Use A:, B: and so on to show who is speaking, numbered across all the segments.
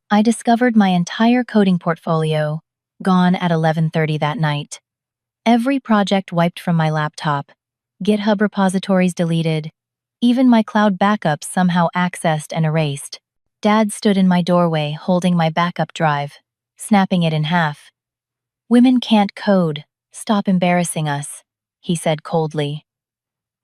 A: I discovered my entire coding portfolio gone at 11:30 that night. Every project wiped from my laptop, GitHub repositories deleted, even my cloud backups somehow accessed and erased. Dad stood in my doorway holding my backup drive, snapping it in half. "Women can't code. Stop embarrassing us," he said coldly.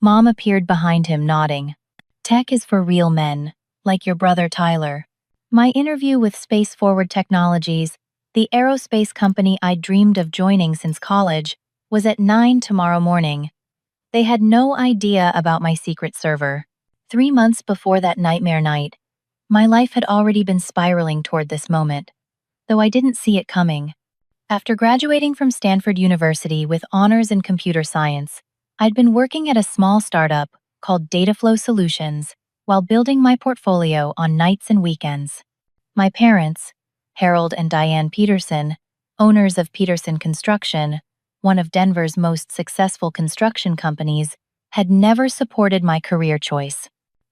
A: Mom appeared behind him nodding. "Tech is for real men, like your brother Tyler." My interview with Space Forward Technologies, the aerospace company I'd dreamed of joining since college, was at 9 tomorrow morning. They had no idea about my secret server. 3 months before that nightmare night, my life had already been spiraling toward this moment, though I didn't see it coming. After graduating from Stanford University with honors in computer science, I'd been working at a small startup called Dataflow Solutions while building my portfolio on nights and weekends. My parents, Harold and Diane Peterson, owners of Peterson Construction, one of Denver's most successful construction companies, had never supported my career choice.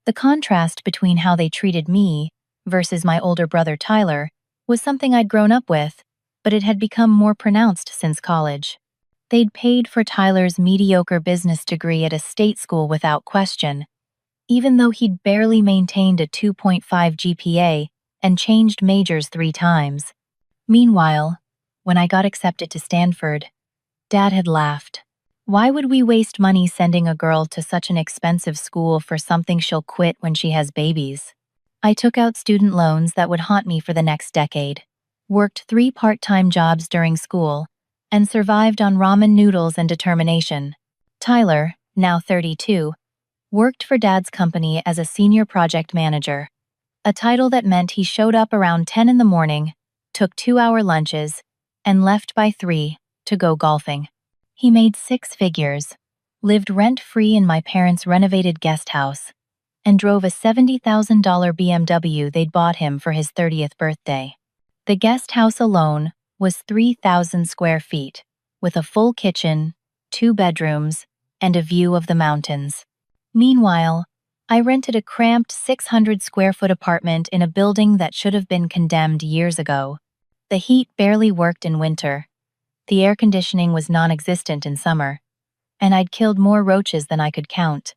A: The contrast between how they treated me versus my older brother Tyler was something I'd grown up with, but it had become more pronounced since college. They'd paid for Tyler's mediocre business degree at a state school without question, even though he'd barely maintained a 2.5 GPA and changed majors 3 times. Meanwhile, when I got accepted to Stanford, Dad had laughed. "Why would we waste money sending a girl to such an expensive school for something she'll quit when she has babies?" I took out student loans that would haunt me for the next decade, worked 3 part-time jobs during school, and survived on ramen noodles and determination. Tyler, now 32, worked for Dad's company as a senior project manager, a title that meant he showed up around 10 in the morning, took 2-hour lunches, and left by 3 to go golfing. He made 6 figures, lived rent-free in my parents' renovated guest house, and drove a $70,000 BMW they'd bought him for his 30th birthday. The guest house alone was 3,000 square feet, with a full kitchen, 2 bedrooms, and a view of the mountains. Meanwhile, I rented a cramped 600-square-foot apartment in a building that should have been condemned years ago. The heat barely worked in winter. The air conditioning was non-existent in summer, and I'd killed more roaches than I could count.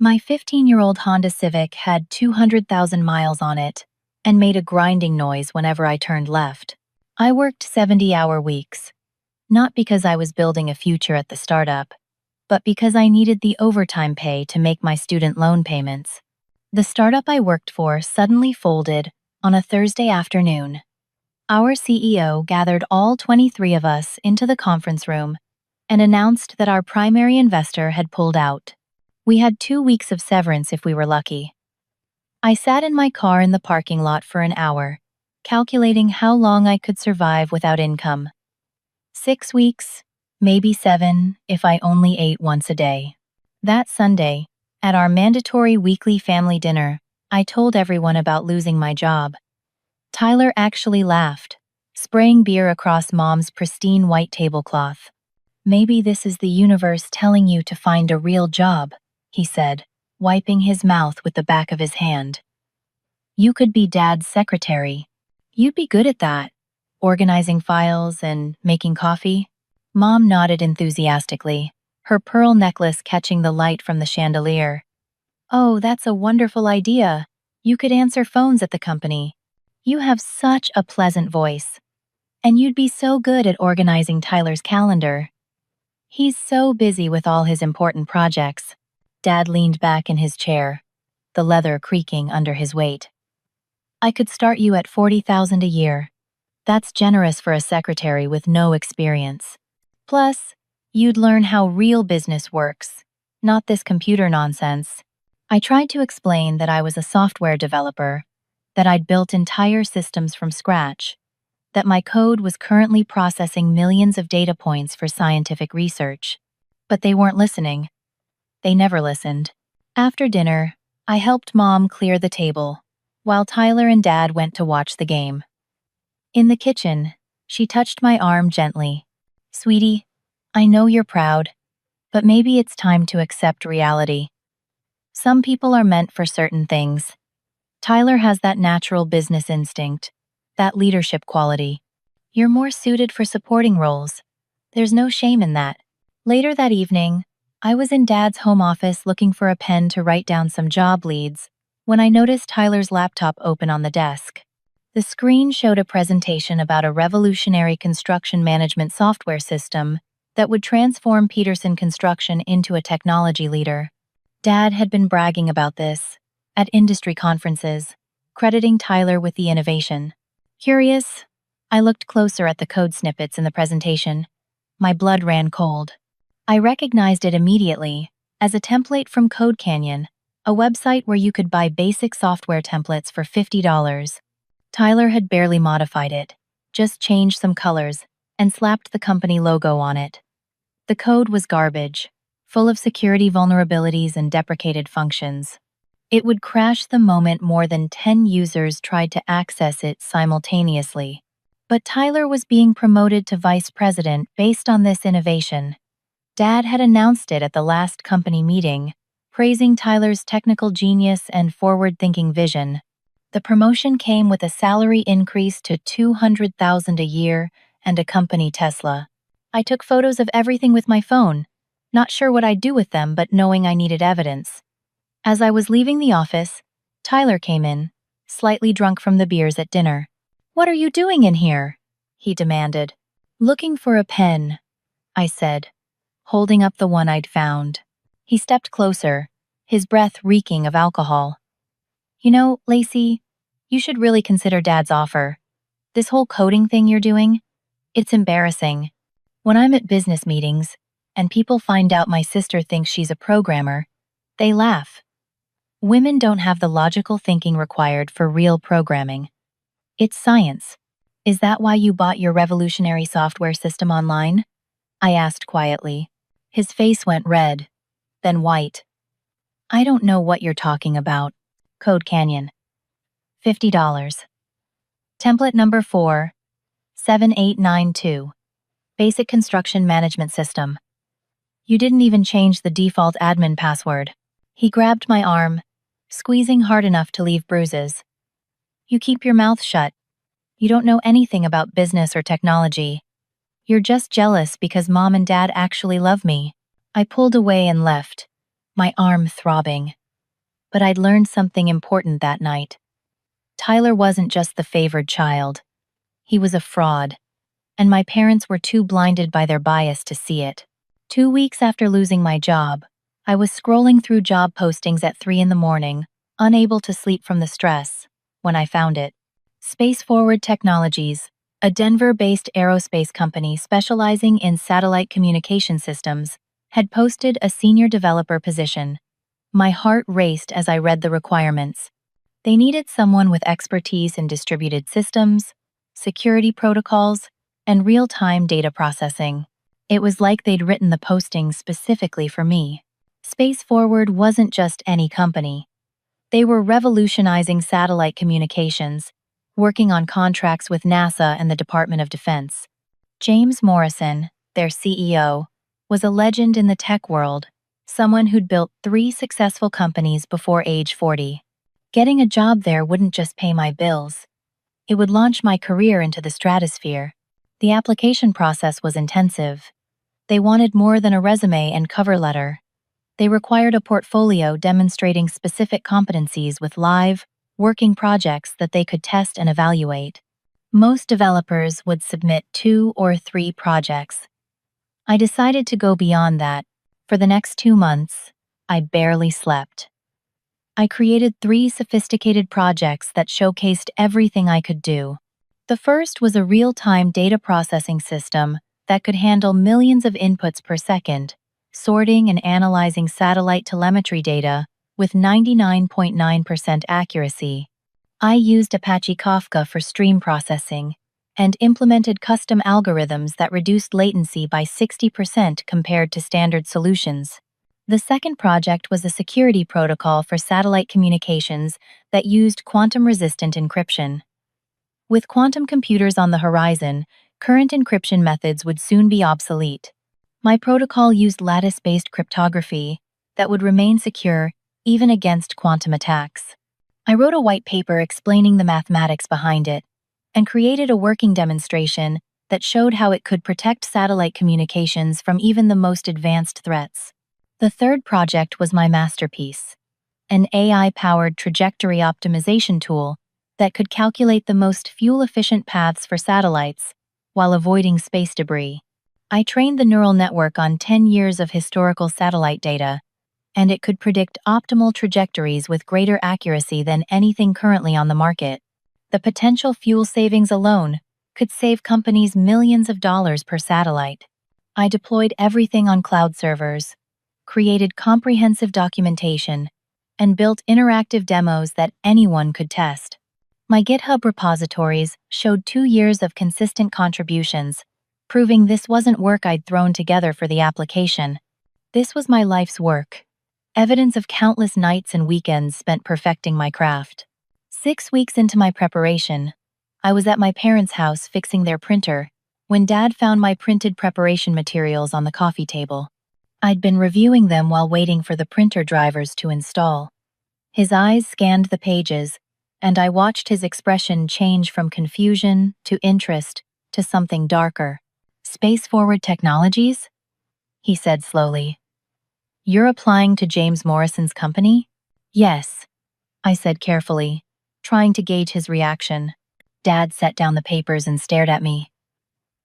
A: My 15-year-old Honda Civic had 200,000 miles on it and made a grinding noise whenever I turned left. I worked 70-hour weeks, not because I was building a future at the startup, but because I needed the overtime pay to make my student loan payments. The startup I worked for suddenly folded on a Thursday afternoon. Our CEO gathered all 23 of us into the conference room and announced that our primary investor had pulled out. We had 2 weeks of severance if we were lucky. I sat in my car in the parking lot for an hour, calculating how long I could survive without income. 6 weeks, maybe 7, if I only ate once a day. That Sunday, at our mandatory weekly family dinner, I told everyone about losing my job. Tyler actually laughed, spraying beer across Mom's pristine white tablecloth. "Maybe this is the universe telling you to find a real job," he said, wiping his mouth with the back of his hand. "You could be Dad's secretary. You'd be good at that, organizing files and making coffee." Mom nodded enthusiastically, her pearl necklace catching the light from the chandelier. "Oh, that's a wonderful idea. You could answer phones at the company. You have such a pleasant voice. And you'd be so good at organizing Tyler's calendar. He's so busy with all his important projects." Dad leaned back in his chair, the leather creaking under his weight. "I could start you at $40,000 a year. That's generous for a secretary with no experience. Plus, you'd learn how real business works, not this computer nonsense." I tried to explain that I was a software developer, that I'd built entire systems from scratch, that my code was currently processing millions of data points for scientific research. But they weren't listening. They never listened. After dinner, I helped Mom clear the table, while Tyler and Dad went to watch the game. In the kitchen, she touched my arm gently. "Sweetie, I know you're proud, but maybe it's time to accept reality. Some people are meant for certain things. Tyler has that natural business instinct, that leadership quality. You're more suited for supporting roles. There's no shame in that. Later that evening, I was in Dad's home office looking for a pen to write down some job leads when I noticed Tyler's laptop open on the desk. The screen showed a presentation about a revolutionary construction management software system that would transform Peterson Construction into a technology leader. Dad had been bragging about this at industry conferences, crediting Tyler with the innovation. Curious, I looked closer at the code snippets in the presentation. My blood ran cold. I recognized it immediately as a template from Code Canyon, a website where you could buy basic software templates for $50. Tyler had barely modified it, just changed some colors, and slapped the company logo on it. The code was garbage, full of security vulnerabilities and deprecated functions. It would crash the moment more than 10 users tried to access it simultaneously. But Tyler was being promoted to vice president based on this innovation. Dad had announced it at the last company meeting, praising Tyler's technical genius and forward-thinking vision. The promotion came with a salary increase to $200,000 a year and a company Tesla. I took photos of everything with my phone, not sure what I'd do with them but knowing I needed evidence. As I was leaving the office, Tyler came in, slightly drunk from the beers at dinner. "What are you doing in here?" he demanded. "Looking for a pen," I said, holding up the one I'd found. He stepped closer, his breath reeking of alcohol. "You know, Lacey, you should really consider Dad's offer. This whole coding thing you're doing, it's embarrassing. When I'm at business meetings, and people find out my sister thinks she's a programmer, they laugh. Women don't have the logical thinking required for real programming. It's science. Is that why you bought your revolutionary software system online?" I asked quietly. His face went red, then white. "I don't know what you're talking about." Code Canyon. $50. Template number 47892. Basic Construction Management System. "You didn't even change the default admin password." He grabbed my arm, squeezing hard enough to leave bruises. "You keep your mouth shut. You don't know anything about business or technology. You're just jealous because Mom and Dad actually love me." I pulled away and left, my arm throbbing. But I'd learned something important that night. Tyler wasn't just the favored child. He was a fraud, and my parents were too blinded by their bias to see it. 2 weeks after losing my job, I was scrolling through job postings at 3 in the morning, unable to sleep from the stress, when I found it. Space Forward Technologies, a Denver-based aerospace company specializing in satellite communication systems, had posted a senior developer position. My heart raced as I read the requirements. They needed someone with expertise in distributed systems, security protocols, and real-time data processing. It was like they'd written the posting specifically for me. Space Forward wasn't just any company. They were revolutionizing satellite communications, working on contracts with NASA and the Department of Defense. James Morrison, their CEO, was a legend in the tech world, someone who'd built 3 successful companies before age 40. Getting a job there wouldn't just pay my bills. It would launch my career into the stratosphere. The application process was intensive. They wanted more than a resume and cover letter. They required a portfolio demonstrating specific competencies with live, working projects that they could test and evaluate. Most developers would submit 2 or 3 projects. I decided to go beyond that. For the next 2 months, I barely slept. I created 3 sophisticated projects that showcased everything I could do. The first was a real-time data processing system that could handle millions of inputs per second, sorting and analyzing satellite telemetry data with 99.9% accuracy. I used Apache Kafka for stream processing and implemented custom algorithms that reduced latency by 60% compared to standard solutions. The second project was a security protocol for satellite communications that used quantum-resistant encryption. With quantum computers on the horizon, current encryption methods would soon be obsolete. My protocol used lattice-based cryptography that would remain secure even against quantum attacks. I wrote a white paper explaining the mathematics behind it, and created a working demonstration that showed how it could protect satellite communications from even the most advanced threats. The third project was my masterpiece, an AI-powered trajectory optimization tool that could calculate the most fuel-efficient paths for satellites while avoiding space debris. I trained the neural network on 10 years of historical satellite data, and it could predict optimal trajectories with greater accuracy than anything currently on the market. The potential fuel savings alone could save companies millions of dollars per satellite. I deployed everything on cloud servers, created comprehensive documentation, and built interactive demos that anyone could test. My GitHub repositories showed 2 years of consistent contributions, proving this wasn't work I'd thrown together for the application. This was my life's work. Evidence of countless nights and weekends spent perfecting my craft. 6 weeks into my preparation, I was at my parents' house fixing their printer when Dad found my printed preparation materials on the coffee table. I'd been reviewing them while waiting for the printer drivers to install. His eyes scanned the pages, and I watched his expression change from confusion to interest to something darker. "Space-forward technologies?" he said slowly. "You're applying to James Morrison's company?" "Yes," I said carefully, trying to gauge his reaction. Dad set down the papers and stared at me.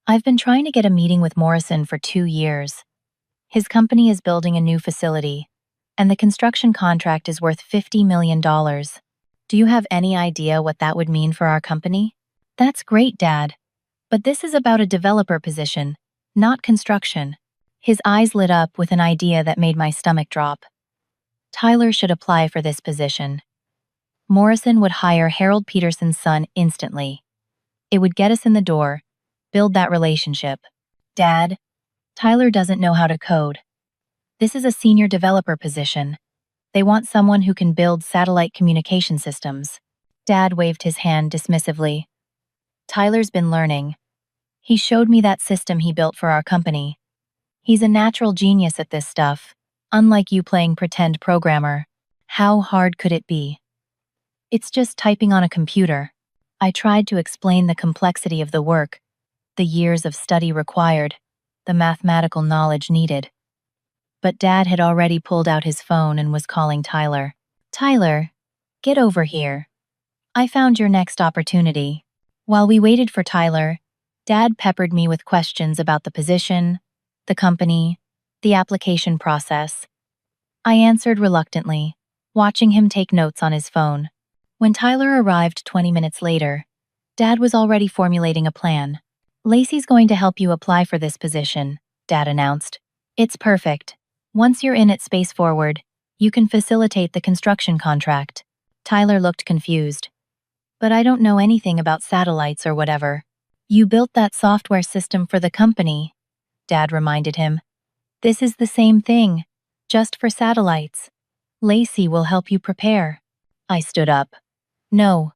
A: "I've been trying to get a meeting with Morrison for 2 years. His company is building a new facility, and the construction contract is worth $50 million. Do you have any idea what that would mean for our company?" "That's great, Dad. But this is about a developer position, not construction." His eyes lit up with an idea that made my stomach drop. Tyler should apply for this position. Morrison would hire Harold Peterson's son instantly. It would get us in the door, build that relationship. "Dad, Tyler doesn't know how to code. This is a senior developer position. They want someone who can build satellite communication systems." Dad waved his hand dismissively. "Tyler's been learning. He showed me that system he built for our company. He's a natural genius at this stuff, unlike you playing pretend programmer. How hard could it be?" "It's just typing on a computer." I tried to explain the complexity of the work, the years of study required, the mathematical knowledge needed. But Dad had already pulled out his phone and was calling Tyler. "Tyler, get over here. I found your next opportunity." While we waited for Tyler, Dad peppered me with questions about the position, the company, the application process. I answered reluctantly, watching him take notes on his phone. When Tyler arrived 20 minutes later, Dad was already formulating a plan. "Lacey's going to help you apply for this position," Dad announced. "It's perfect. Once you're in at Space Forward, you can facilitate the construction contract." Tyler looked confused. "But I don't know anything about satellites or whatever." "You built that software system for the company," Dad reminded him. "This is the same thing, just for satellites. Lacey will help you prepare." I stood up. "No,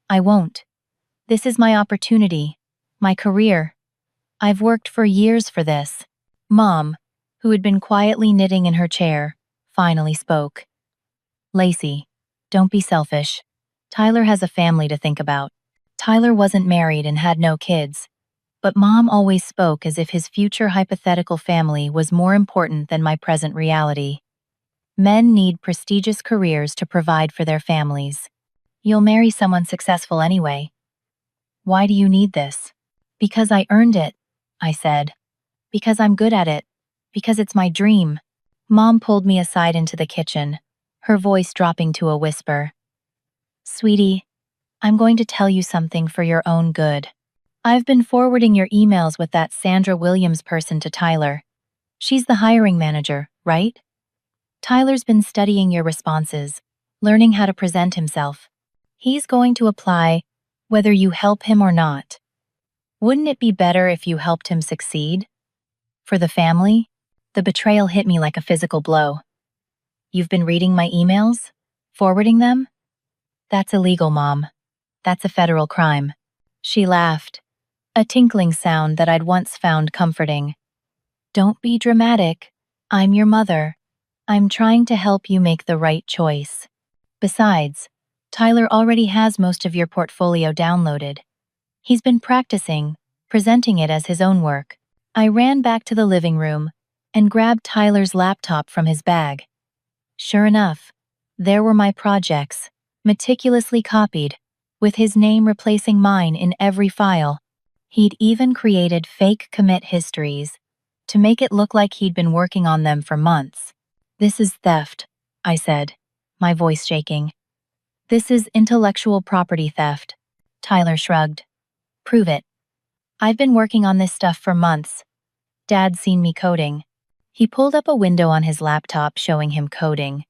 A: I won't. This is my opportunity, my career. I've worked for years for this." Mom, who had been quietly knitting in her chair, finally spoke. "Lacey, don't be selfish. Tyler has a family to think about." Tyler wasn't married and had no kids, but Mom always spoke as if his future hypothetical family was more important than my present reality. Men need prestigious careers to provide for their families. "You'll marry someone successful anyway. Why do you need this?" "Because I earned it," I said. "Because I'm good at it. Because it's my dream." Mom pulled me aside into the kitchen, her voice dropping to a whisper. "Sweetie, I'm going to tell you something for your own good. I've been forwarding your emails with that Sandra Williams person to Tyler. She's the hiring manager, right? Tyler's been studying your responses, learning how to present himself. He's going to apply, whether you help him or not. Wouldn't it be better if you helped him succeed? For the family?" The betrayal hit me like a physical blow. "You've been reading my emails? Forwarding them?" "That's illegal, Mom. That's a federal crime." She laughed, a tinkling sound that I'd once found comforting. "Don't be dramatic. I'm your mother. I'm trying to help you make the right choice. Besides, Tyler already has most of your portfolio downloaded. He's been practicing, presenting it as his own work. I ran back to the living room and grabbed Tyler's laptop from his bag. Sure enough, there were my projects, meticulously copied, with his name replacing mine in every file. He'd even created fake commit histories to make it look like he'd been working on them for months. "This is theft," I said, my voice shaking. "This is intellectual property theft." Tyler shrugged. "Prove it." "I've been working on this stuff for months. Dad's seen me coding." He pulled up a window on his laptop showing him coding,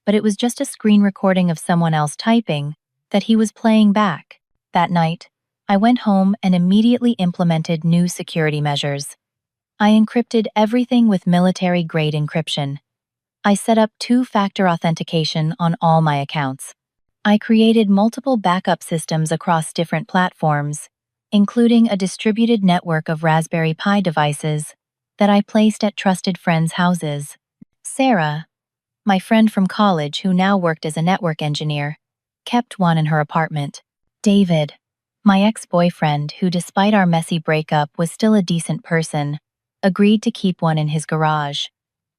A: but it was just a screen recording of someone else typing that he was playing back. That night, I went home and immediately implemented new security measures. I encrypted everything with military-grade encryption. I set up two-factor authentication on all my accounts. I created multiple backup systems across different platforms, including a distributed network of Raspberry Pi devices that I placed at trusted friends' houses. Sarah, my friend from college who now worked as a network engineer, kept one in her apartment. David, my ex-boyfriend who despite our messy breakup was still a decent person, agreed to keep one in his garage.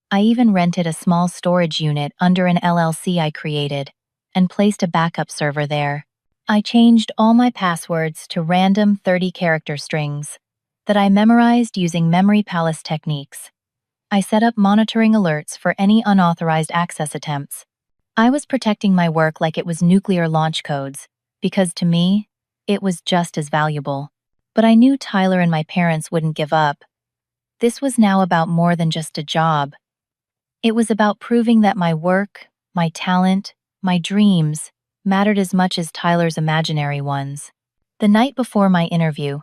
A: I even rented a small storage unit under an LLC I created and placed a backup server there. I changed all my passwords to random 30-character strings that I memorized using memory palace techniques. I set up monitoring alerts for any unauthorized access attempts. I was protecting my work like it was nuclear launch codes, because to me, it was just as valuable. But I knew Tyler and my parents wouldn't give up. This was now about more than just a job. It was about proving that my work, my talent, my dreams mattered as much as Tyler's imaginary ones. The night before my interview,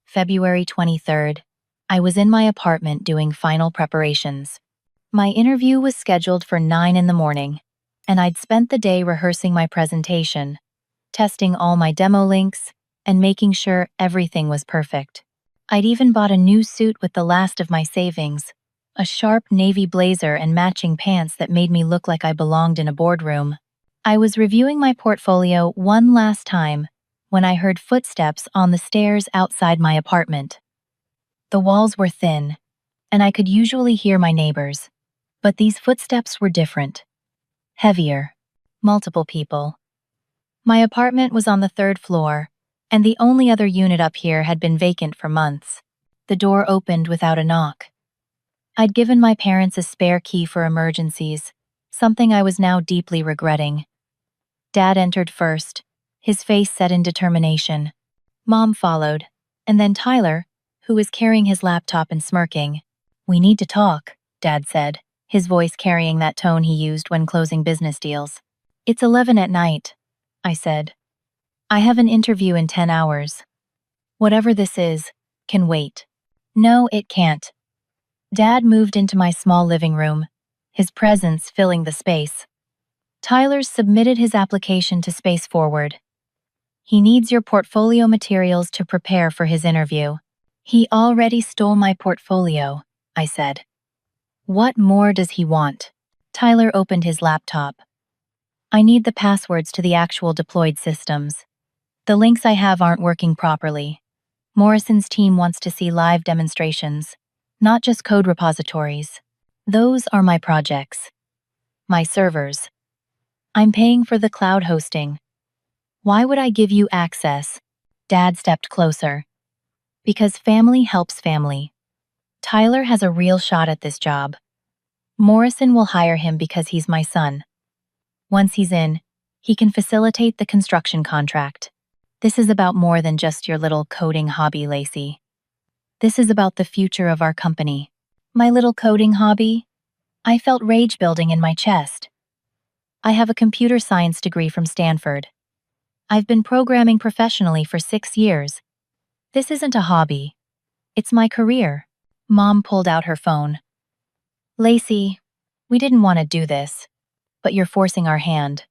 A: February 23rd, I was in my apartment doing final preparations. My interview was scheduled for 9 in the morning, and I'd spent the day rehearsing my presentation, testing all my demo links, and making sure everything was perfect. I'd even bought a new suit with the last of my savings, a sharp navy blazer and matching pants that made me look like I belonged in a boardroom. I was reviewing my portfolio one last time when I heard footsteps on the stairs outside my apartment. The walls were thin, and I could usually hear my neighbors, but these footsteps were different. Heavier. Multiple people. My apartment was on the 3rd floor, and the only other unit up here had been vacant for months. The door opened without a knock. I'd given my parents a spare key for emergencies, something I was now deeply regretting. Dad entered first, his face set in determination. Mom followed, and then Tyler, who was carrying his laptop and smirking. "We need to talk," Dad said, his voice carrying that tone he used when closing business deals. "It's 11 at night," I said. "I have an interview in 10 hours. Whatever this is, can wait." "No, it can't." Dad moved into my small living room, his presence filling the space. "Tyler submitted his application to Space Forward. He needs your portfolio materials to prepare for his interview." "He already stole my portfolio," I said. "What more does he want?" Tyler opened his laptop. "I need the passwords to the actual deployed systems. The links I have aren't working properly. Morrison's team wants to see live demonstrations, not just code repositories. Those are my projects. My servers. I'm paying for the cloud hosting. Why would I give you access?" Dad stepped closer. "Because family helps family. Tyler has a real shot at this job. Morrison will hire him because he's my son. Once he's in, he can facilitate the construction contract. This is about more than just your little coding hobby, Lacey. This is about the future of our company." "My little coding hobby?" I felt rage building in my chest. "I have a computer science degree from Stanford. I've been programming professionally for 6 years. This isn't a hobby. It's my career." Mom pulled out her phone. "Lacey, we didn't want to do this, but you're forcing our hand."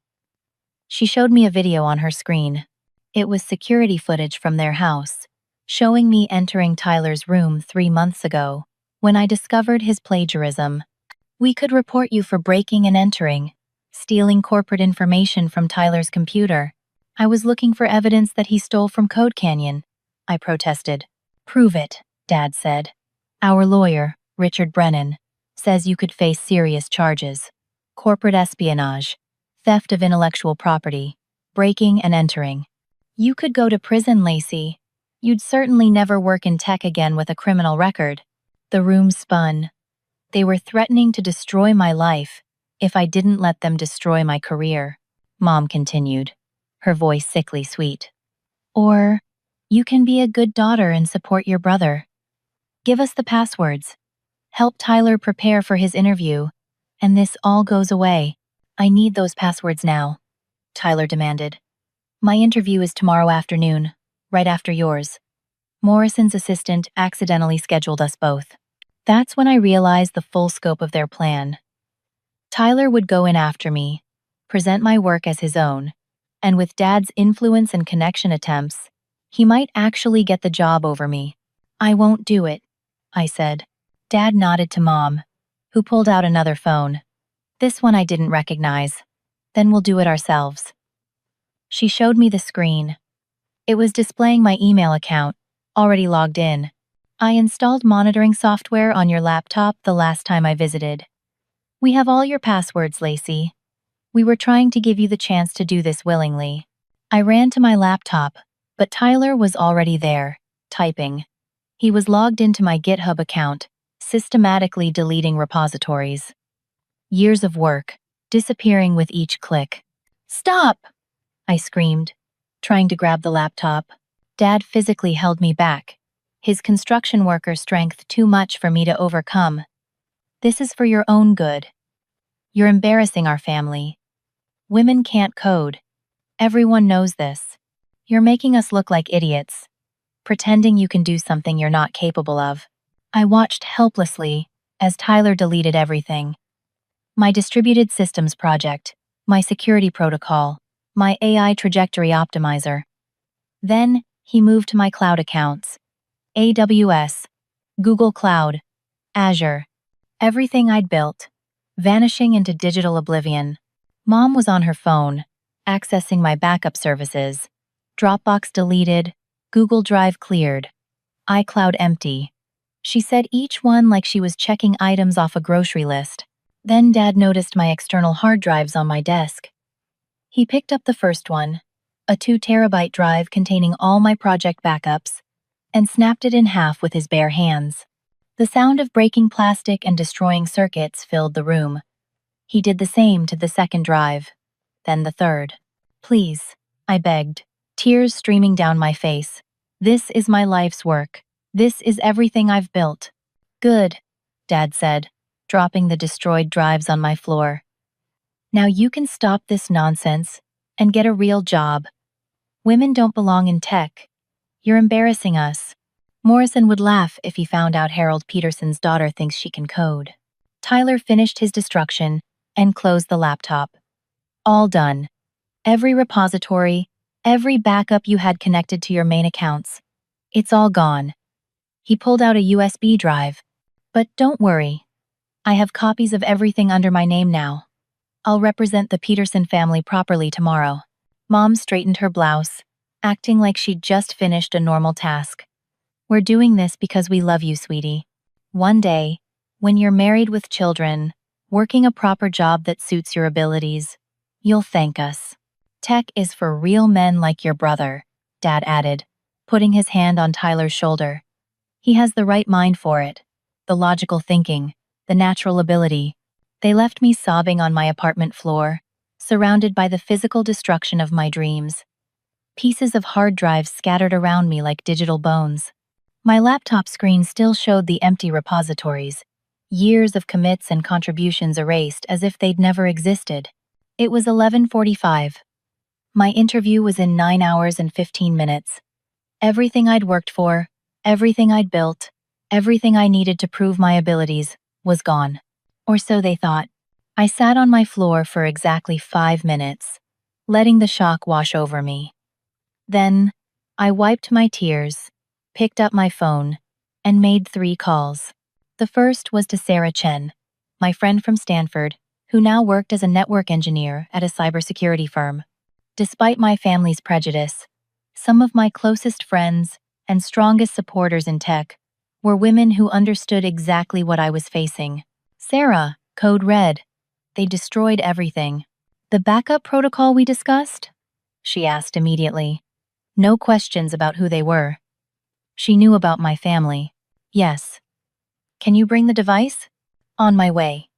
A: She showed me a video on her screen. It was security footage from their house, showing me entering Tyler's room 3 months ago, when I discovered his plagiarism. "We could report you for breaking and entering, stealing corporate information from Tyler's computer. I was looking for evidence that he stole from Code Canyon. I protested. Prove it, Dad said. Our lawyer, Richard Brennan, says you could face serious charges. Corporate espionage, theft of intellectual property, breaking and entering. You could go to prison, Lacey. You'd certainly never work in tech again with a criminal record. The room spun. They were threatening to destroy my life if I didn't let them destroy my career, Mom continued, her voice sickly sweet. Or, you can be a good daughter and support your brother. Give us the passwords. Help Tyler prepare for his interview, and this all goes away. I need those passwords now, Tyler demanded. My interview is tomorrow afternoon, right after yours. Morrison's assistant accidentally scheduled us both. That's when I realized the full scope of their plan. Tyler would go in after me, present my work as his own, and with Dad's influence and connection attempts, he might actually get the job over me. I won't do it, I said. Dad nodded to Mom, who pulled out another phone. This one I didn't recognize. Then we'll do it ourselves. She showed me the screen. It was displaying my email account, already logged in. I installed monitoring software on your laptop the last time I visited. We have all your passwords, Lacey. We were trying to give you the chance to do this willingly. I ran to my laptop, but Tyler was already there, typing. He was logged into my GitHub account, systematically deleting repositories. Years of work, disappearing with each click. Stop! I screamed, trying to grab the laptop. Dad physically held me back, his construction worker strength too much for me to overcome. This is for your own good. You're embarrassing our family. Women can't code. Everyone knows this. You're making us look like idiots, pretending you can do something you're not capable of. I watched helplessly as Tyler deleted everything. My distributed systems project, my security protocol, my AI trajectory optimizer. Then, he moved to my cloud accounts. AWS, Google Cloud, Azure. Everything I'd built, vanishing into digital oblivion. Mom was on her phone, accessing my backup services. Dropbox deleted, Google Drive cleared, iCloud empty. She said each one like she was checking items off a grocery list. Then Dad noticed my external hard drives on my desk. He picked up the first one, a 2-terabyte drive containing all my project backups, and snapped it in half with his bare hands. The sound of breaking plastic and destroying circuits filled the room. He did the same to the second drive, then the third. Please, I begged, tears streaming down my face. This is my life's work. This is everything I've built. Good, Dad said, dropping the destroyed drives on my floor. Now you can stop this nonsense and get a real job. Women don't belong in tech. You're embarrassing us. Morrison would laugh if he found out Harold Peterson's daughter thinks she can code. Tyler finished his destruction and closed the laptop. All done. Every repository, every backup you had connected to your main accounts. It's all gone. He pulled out a USB drive. But don't worry. I have copies of everything under my name now. I'll represent the Peterson family properly tomorrow. Mom straightened her blouse, acting like she'd just finished a normal task. We're doing this because we love you, sweetie. One day, when you're married with children, working a proper job that suits your abilities, you'll thank us. Tech is for real men like your brother, Dad added, putting his hand on Tyler's shoulder. He has the right mind for it, the logical thinking, the natural ability. They left me sobbing on my apartment floor, surrounded by the physical destruction of my dreams. Pieces of hard drives scattered around me like digital bones. My laptop screen still showed the empty repositories, years of commits and contributions erased as if they'd never existed. It was 11:45. My interview was in 9 hours and 15 minutes. Everything I'd worked for, everything I'd built, everything I needed to prove my abilities, was gone. Or so they thought. I sat on my floor for exactly 5 minutes, letting the shock wash over me. Then, I wiped my tears, picked up my phone, and made 3 calls. The first was to Sarah Chen, my friend from Stanford, who now worked as a network engineer at a cybersecurity firm. Despite my family's prejudice, some of my closest friends and strongest supporters in tech were women who understood exactly what I was facing. Sarah, code red. They destroyed everything. The backup protocol we discussed? She asked immediately. No questions about who they were. She knew about my family. Yes. Can you bring the device? On my way.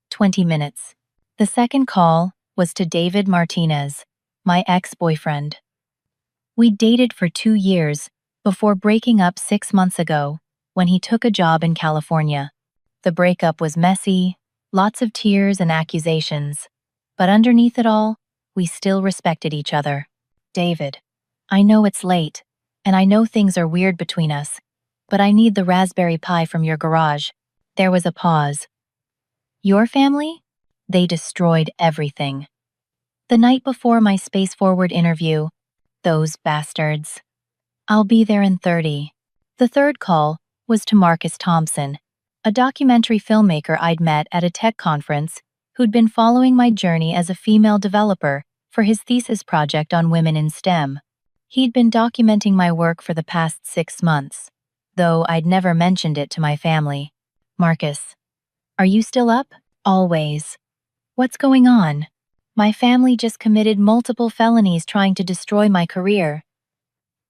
A: 20 minutes. The second call was to David Martinez, my ex-boyfriend. We dated for 2 years before breaking up 6 months ago when he took a job in California. The breakup was messy, lots of tears and accusations, but underneath it all, we still respected each other. David, I know it's late, and I know things are weird between us, but I need the Raspberry Pi from your garage. There was a pause. Your family? They destroyed everything. The night before my Space Forward interview, those bastards. I'll be there in 30. The third call was to Marcus Thompson, a documentary filmmaker I'd met at a tech conference who'd been following my journey as a female developer for his thesis project on women in STEM. He'd been documenting my work for the past 6 months, though I'd never mentioned it to my family. Marcus, are you still up? Always. What's going on? My family just committed multiple felonies trying to destroy my career.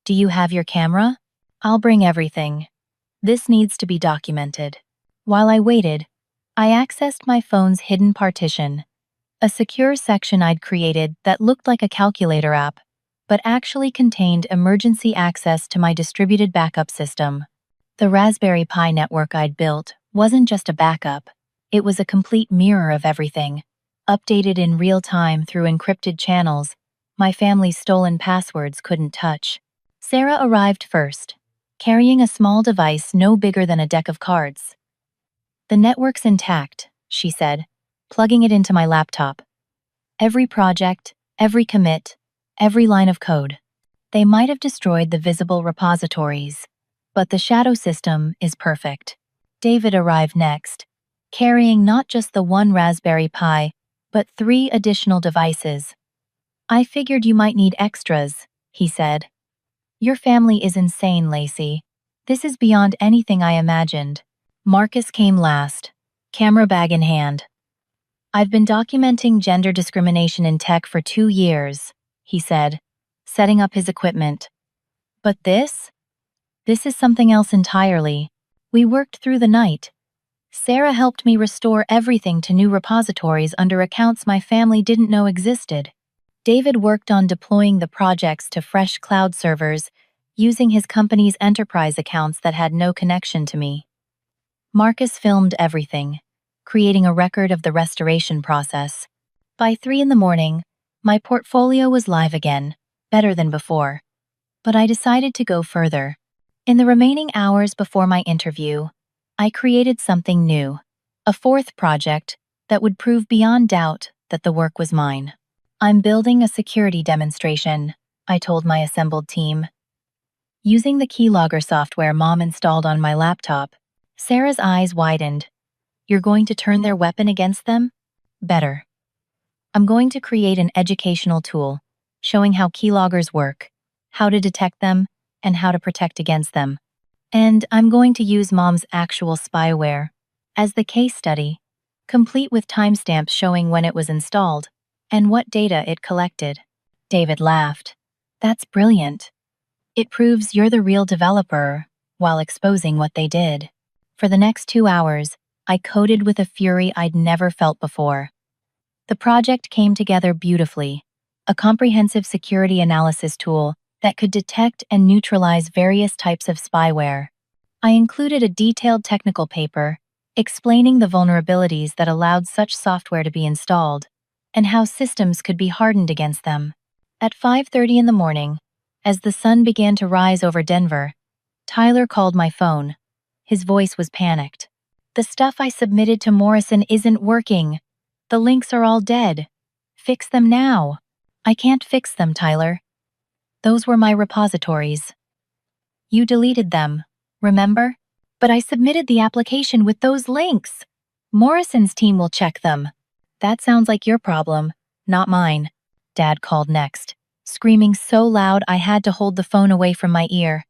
A: Do you have your camera? I'll bring everything. This needs to be documented. While I waited, I accessed my phone's hidden partition, a secure section I'd created that looked like a calculator app, but actually contained emergency access to my distributed backup system. The Raspberry Pi network I'd built wasn't just a backup, it was a complete mirror of everything, updated in real time through encrypted channels my family's stolen passwords couldn't touch. Sarah arrived first, carrying a small device no bigger than a deck of cards. The network's intact, she said, plugging it into my laptop. Every project, every commit, every line of code. They might have destroyed the visible repositories, but the shadow system is perfect. David arrived next, carrying not just the one Raspberry Pi, but 3 additional devices. I figured you might need extras, he said. Your family is insane, Lacey. This is beyond anything I imagined. Marcus came last, camera bag in hand. I've been documenting gender discrimination in tech for 2 years, he said, setting up his equipment. But this? This is something else entirely. We worked through the night. Sarah helped me restore everything to new repositories under accounts my family didn't know existed. David worked on deploying the projects to fresh cloud servers, using his company's enterprise accounts that had no connection to me. Marcus filmed everything, creating a record of the restoration process. By 3 in the morning, my portfolio was live again, better than before. But I decided to go further. In the remaining hours before my interview, I created something new, a 4th project that would prove beyond doubt that the work was mine. I'm building a security demonstration, I told my assembled team. Using the keylogger software Mom installed on my laptop, Sarah's eyes widened. You're going to turn their weapon against them? Better. I'm going to create an educational tool, showing how keyloggers work, how to detect them, and how to protect against them. And I'm going to use Mom's actual spyware as the case study, complete with timestamps showing when it was installed and what data it collected. David laughed. That's brilliant. It proves you're the real developer while exposing what they did. For the next 2 hours, I coded with a fury I'd never felt before. The project came together beautifully, a comprehensive security analysis tool that could detect and neutralize various types of spyware. I included a detailed technical paper explaining the vulnerabilities that allowed such software to be installed and how systems could be hardened against them. At 5:30 in the morning, as the sun began to rise over Denver, Tyler called my phone. His voice was panicked. The stuff I submitted to Morrison isn't working. The links are all dead. Fix them now. I can't fix them, Tyler. Those were my repositories. You deleted them, remember? But I submitted the application with those links. Morrison's team will check them. That sounds like your problem, not mine. Dad called next, screaming so loud I had to hold the phone away from my ear.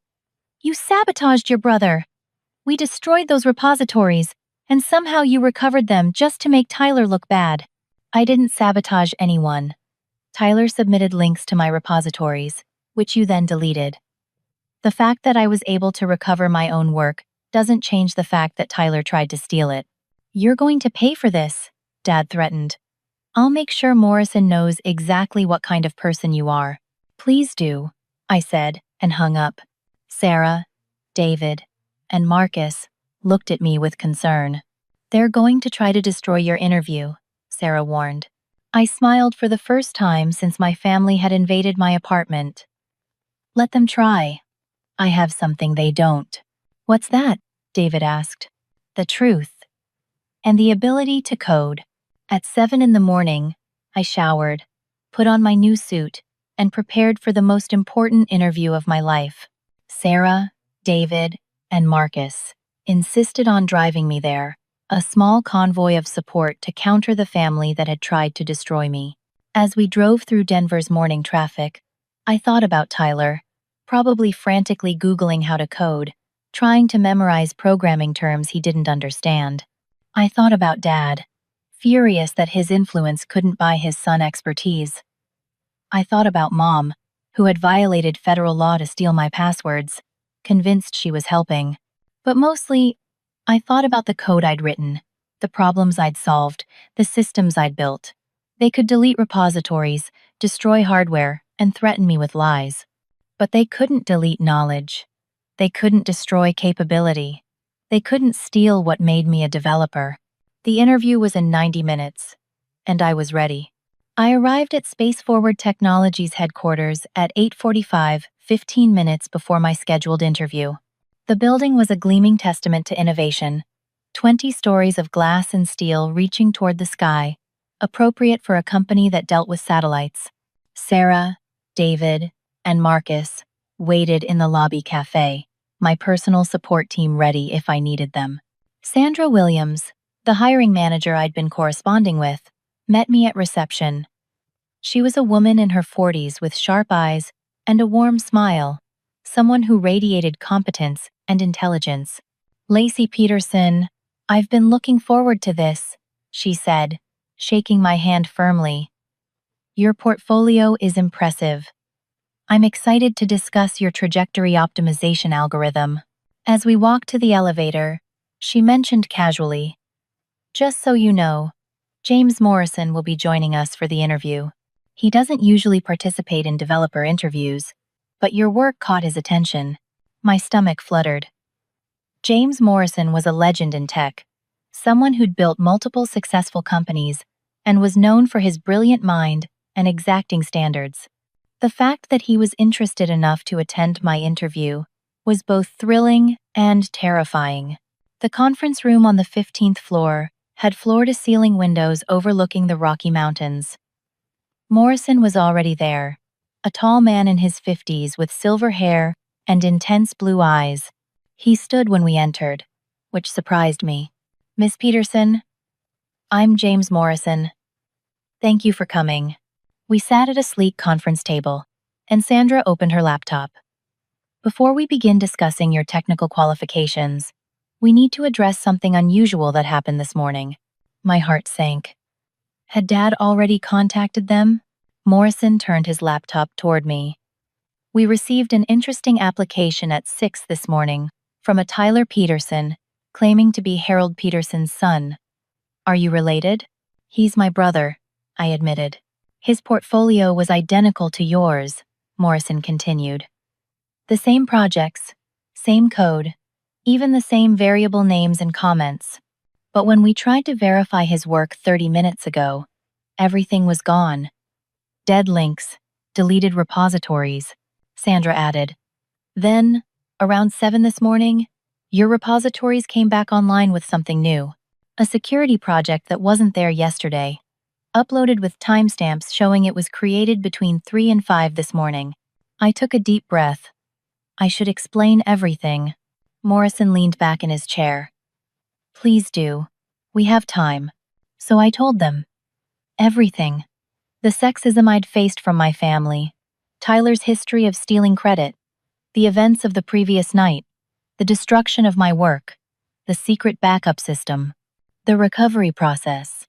A: You sabotaged your brother. We destroyed those repositories, and somehow you recovered them just to make Tyler look bad. I didn't sabotage anyone. Tyler submitted links to my repositories, which you then deleted. The fact that I was able to recover my own work doesn't change the fact that Tyler tried to steal it. You're going to pay for this, Dad threatened. I'll make sure Morrison knows exactly what kind of person you are. Please do, I said, and hung up. Sarah, David, and Marcus looked at me with concern. They're going to try to destroy your interview, Sarah warned. I smiled for the first time since my family had invaded my apartment. Let them try. I have something they don't. What's that? David asked. The truth. And the ability to code. At 7 in the morning, I showered, put on my new suit, and prepared for the most important interview of my life. Sarah, David, and Marcus insisted on driving me there, a small convoy of support to counter the family that had tried to destroy me. As we drove through Denver's morning traffic, I thought about Tyler, probably frantically Googling how to code, trying to memorize programming terms he didn't understand. I thought about Dad, furious that his influence couldn't buy his son expertise. I thought about Mom, who had violated federal law to steal my passwords, convinced she was helping. But mostly, I thought about the code I'd written, the problems I'd solved, the systems I'd built. They could delete repositories, destroy hardware, and threaten me with lies. But they couldn't delete knowledge. They couldn't destroy capability. They couldn't steal what made me a developer. The interview was in 90 minutes, and I was ready. I arrived at Space Forward Technologies headquarters at 8:45, 15 minutes before my scheduled interview. The building was a gleaming testament to innovation, 20 stories of glass and steel reaching toward the sky, appropriate for a company that dealt with satellites. Sarah, David, and Marcus waited in the lobby cafe, my personal support team ready if I needed them. Sandra Williams, the hiring manager I'd been corresponding with, met me at reception. She was a woman in her 40s with sharp eyes and a warm smile, someone who radiated competence and intelligence. Lacey Peterson, I've been looking forward to this, she said, shaking my hand firmly. Your portfolio is impressive. I'm excited to discuss your trajectory optimization algorithm. As we walked to the elevator, she mentioned casually, just so you know, James Morrison will be joining us for the interview. He doesn't usually participate in developer interviews, but your work caught his attention. My stomach fluttered. James Morrison was a legend in tech, someone who'd built multiple successful companies and was known for his brilliant mind and exacting standards. The fact that he was interested enough to attend my interview was both thrilling and terrifying. The conference room on the 15th floor had floor-to-ceiling windows overlooking the Rocky Mountains. Morrison was already there, a tall man in his 50s with silver hair and intense blue eyes. He stood when we entered, which surprised me. Miss Peterson, I'm James Morrison. Thank you for coming. We sat at a sleek conference table, and Sandra opened her laptop. Before we begin discussing your technical qualifications, we need to address something unusual that happened this morning. My heart sank. Had Dad already contacted them? Morrison turned his laptop toward me. We received an interesting application at 6 this morning from a Tyler Peterson, claiming to be Harold Peterson's son. Are you related? He's my brother, I admitted. His portfolio was identical to yours, Morrison continued. The same projects, same code, even the same variable names and comments. But when we tried to verify his work 30 minutes ago, everything was gone. Dead links, deleted repositories, Sandra added. Then, around 7 this morning, your repositories came back online with something new. A security project that wasn't there yesterday, uploaded with timestamps showing it was created between 3 and 5 this morning. I took a deep breath. I should explain everything. Morrison leaned back in his chair. Please do. We have time. So I told them. Everything. The sexism I'd faced from my family. Tyler's history of stealing credit. The events of the previous night, the destruction of my work, the secret backup system, the recovery process.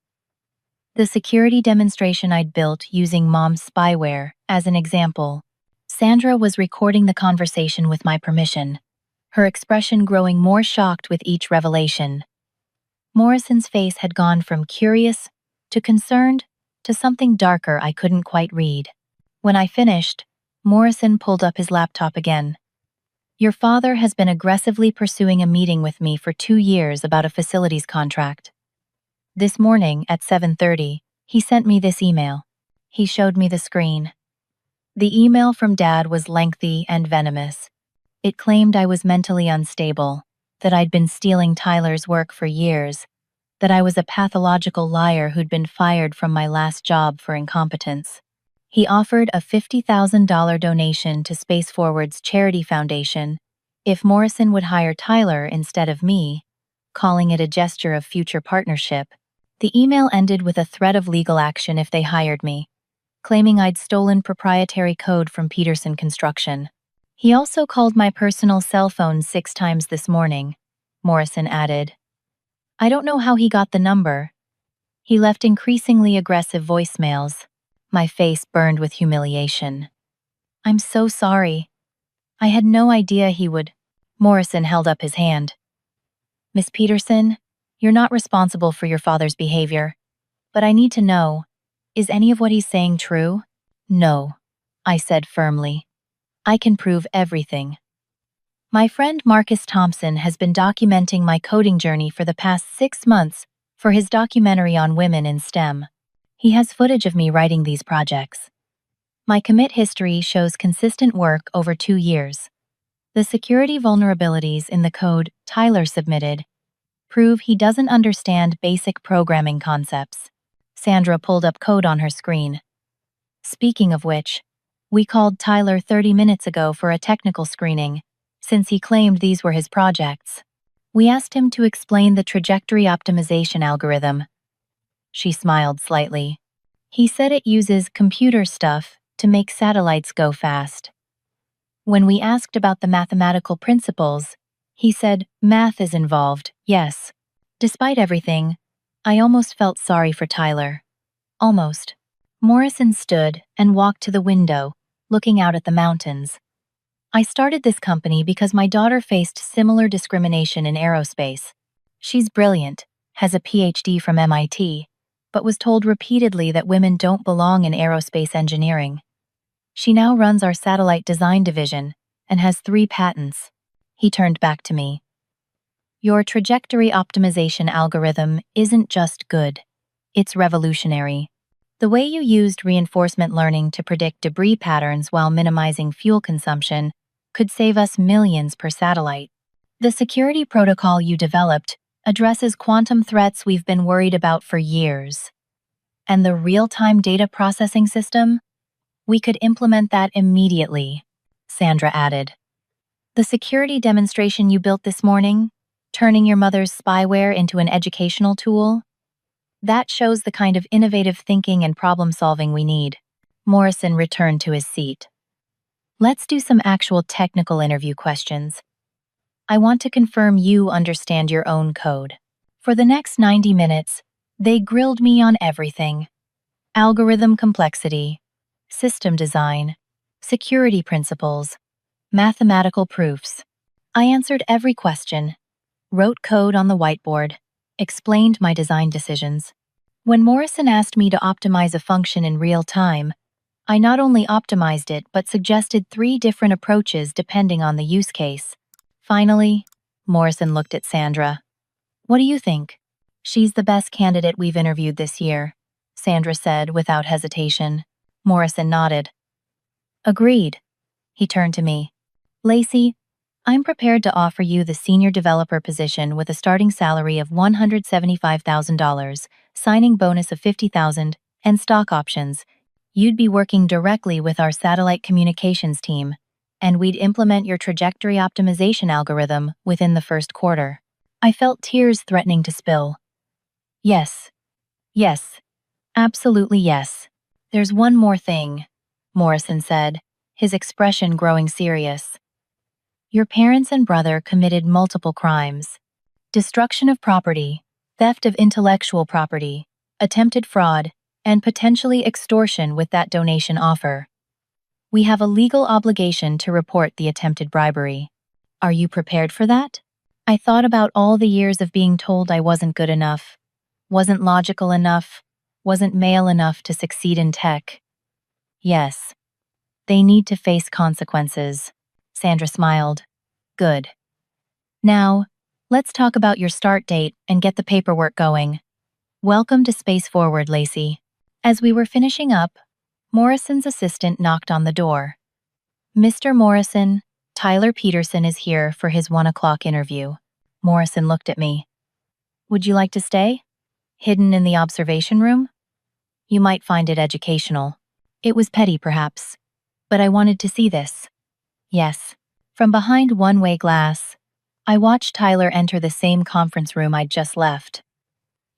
A: The security demonstration I'd built using Mom's spyware as an example. Sandra was recording the conversation with my permission, her expression growing more shocked with each revelation. Morrison's face had gone from curious to concerned to something darker I couldn't quite read. When I finished, Morrison pulled up his laptop again. Your father has been aggressively pursuing a meeting with me for 2 years about a facilities contract. This morning at 7:30, he sent me this email. He showed me the screen. The email from Dad was lengthy and venomous. It claimed I was mentally unstable, that I'd been stealing Tyler's work for years, that I was a pathological liar who'd been fired from my last job for incompetence. He offered a $50,000 donation to Spaceforward's charity foundation if Morrison would hire Tyler instead of me, calling it a gesture of future partnership. The email ended with a threat of legal action if they hired me, claiming I'd stolen proprietary code from Peterson Construction. He also called my personal cell phone 6 times this morning, Morrison added. I don't know how he got the number. He left increasingly aggressive voicemails. My face burned with humiliation. I'm so sorry. I had no idea he would. Morrison held up his hand. Miss Peterson, you're not responsible for your father's behavior. But I need to know, is any of what he's saying true? No, I said firmly. I can prove everything. My friend Marcus Thompson has been documenting my coding journey for the past 6 months for his documentary on women in STEM. He has footage of me writing these projects. My commit history shows consistent work over 2 years. The security vulnerabilities in the code Tyler submitted prove he doesn't understand basic programming concepts. Sandra pulled up code on her screen. Speaking of which, we called Tyler 30 minutes ago for a technical screening, since he claimed these were his projects. We asked him to explain the trajectory optimization algorithm. She smiled slightly. He said it uses computer stuff to make satellites go fast. When we asked about the mathematical principles, he said math is involved, yes. Despite everything, I almost felt sorry for Tyler. Almost. Morrison stood and walked to the window, looking out at the mountains. I started this company because my daughter faced similar discrimination in aerospace. She's brilliant, has a PhD from MIT, but was told repeatedly that women don't belong in aerospace engineering. She now runs our satellite design division and has 3 patents. He turned back to me. Your trajectory optimization algorithm isn't just good. It's revolutionary. The way you used reinforcement learning to predict debris patterns while minimizing fuel consumption could save us millions per satellite. The security protocol you developed addresses quantum threats we've been worried about for years. And the real-time data processing system? We could implement that immediately, Sandra added. The security demonstration you built this morning, turning your mother's spyware into an educational tool? That shows the kind of innovative thinking and problem-solving we need. Morrison returned to his seat. Let's do some actual technical interview questions. I want to confirm you understand your own code. For the next 90 minutes, they grilled me on everything. Algorithm complexity, system design, security principles, mathematical proofs. I answered every question, wrote code on the whiteboard, explained my design decisions. When Morrison asked me to optimize a function in real time, I not only optimized it but suggested 3 different approaches depending on the use case. Finally, Morrison looked at Sandra. What do you think? She's the best candidate we've interviewed this year, Sandra said without hesitation. Morrison nodded. Agreed. He turned to me. Lacey, I'm prepared to offer you the senior developer position with a starting salary of $175,000, signing bonus of $50,000, and stock options. You'd be working directly with our satellite communications team, and we'd implement your trajectory optimization algorithm within the first quarter. I felt tears threatening to spill. Yes. Yes. Absolutely yes. There's one more thing, Morrison said, his expression growing serious. Your parents and brother committed multiple crimes: destruction of property, theft of intellectual property, attempted fraud, and potentially extortion with that donation offer. We have a legal obligation to report the attempted bribery. Are you prepared for that? I thought about all the years of being told I wasn't good enough, wasn't logical enough, wasn't male enough to succeed in tech. Yes, they need to face consequences. Sandra smiled. Good. Now, let's talk about your start date and get the paperwork going. Welcome to Space Forward, Lacey. As we were finishing up, Morrison's assistant knocked on the door. Mr. Morrison, Tyler Peterson is here for his 1 o'clock interview. Morrison looked at me. Would you like to stay? Hidden in the observation room? You might find it educational. It was petty, perhaps. But I wanted to see this. Yes. From behind one-way glass, I watched Tyler enter the same conference room I'd just left.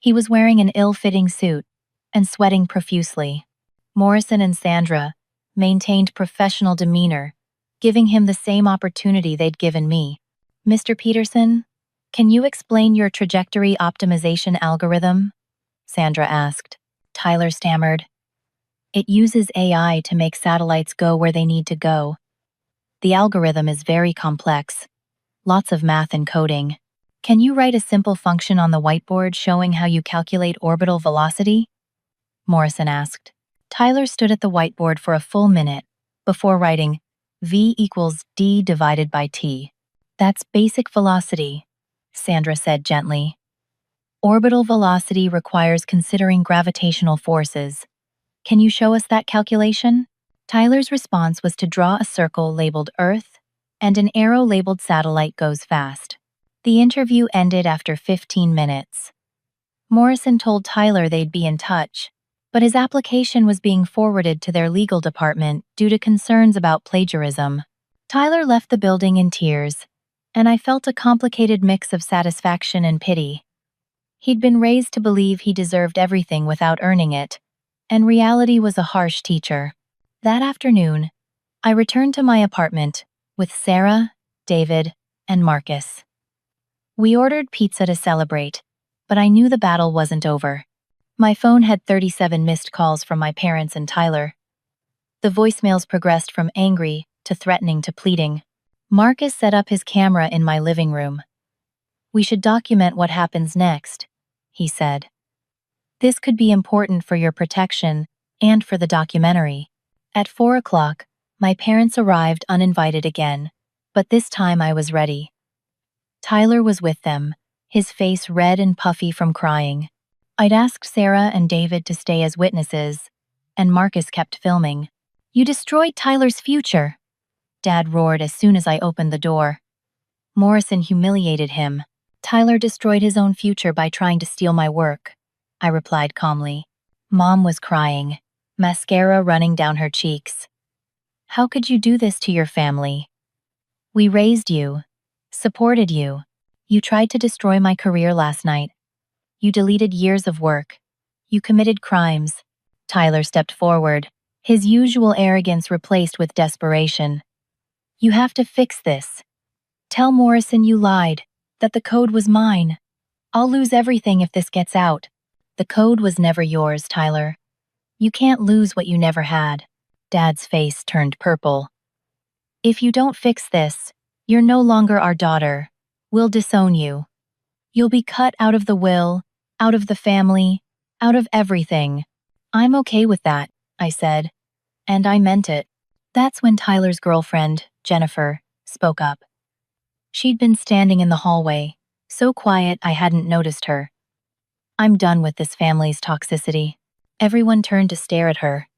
A: He was wearing an ill-fitting suit and sweating profusely. Morrison and Sandra maintained professional demeanor, giving him the same opportunity they'd given me. Mr. Peterson, can you explain your trajectory optimization algorithm? Sandra asked. Tyler stammered. It uses AI to make satellites go where they need to go. The algorithm is very complex. Lots of math and coding. Can you write a simple function on the whiteboard showing how you calculate orbital velocity? Morrison asked. Tyler stood at the whiteboard for a full minute before writing v equals d divided by t. That's basic velocity, Sandra said gently. Orbital velocity requires considering gravitational forces. Can you show us that calculation? Tyler's response was to draw a circle labeled Earth and an arrow labeled Satellite Goes Fast. The interview ended after 15 minutes. Morrison told Tyler they'd be in touch, but his application was being forwarded to their legal department due to concerns about plagiarism. Tyler left the building in tears, and I felt a complicated mix of satisfaction and pity. He'd been raised to believe he deserved everything without earning it, and reality was a harsh teacher. That afternoon, I returned to my apartment with Sarah, David, and Marcus. We ordered pizza to celebrate, but I knew the battle wasn't over. My phone had 37 missed calls from my parents and Tyler. The voicemails progressed from angry to threatening to pleading. Marcus set up his camera in my living room. We should document what happens next, he said. This could be important for your protection and for the documentary. At 4 o'clock, my parents arrived uninvited again, but this time I was ready. Tyler was with them, his face red and puffy from crying. I'd asked Sarah and David to stay as witnesses, and Marcus kept filming. You destroyed Tyler's future, Dad roared as soon as I opened the door. Morrison humiliated him. Tyler destroyed his own future by trying to steal my work, I replied calmly. Mom was crying, mascara running down her cheeks. How could you do this to your family? We raised you, supported you. You tried to destroy my career last night. You deleted years of work. You committed crimes. Tyler stepped forward, his usual arrogance replaced with desperation. You have to fix this. Tell Morrison you lied, that the code was mine. I'll lose everything if this gets out. The code was never yours, Tyler. You can't lose what you never had. Dad's face turned purple. If you don't fix this, you're no longer our daughter. We'll disown you. You'll be cut out of the will, out of the family, out of everything. I'm okay with that, I said. And I meant it. That's when Tyler's girlfriend, Jennifer, spoke up. She'd been standing in the hallway, so quiet I hadn't noticed her. I'm done with this family's toxicity. Everyone turned to stare at her.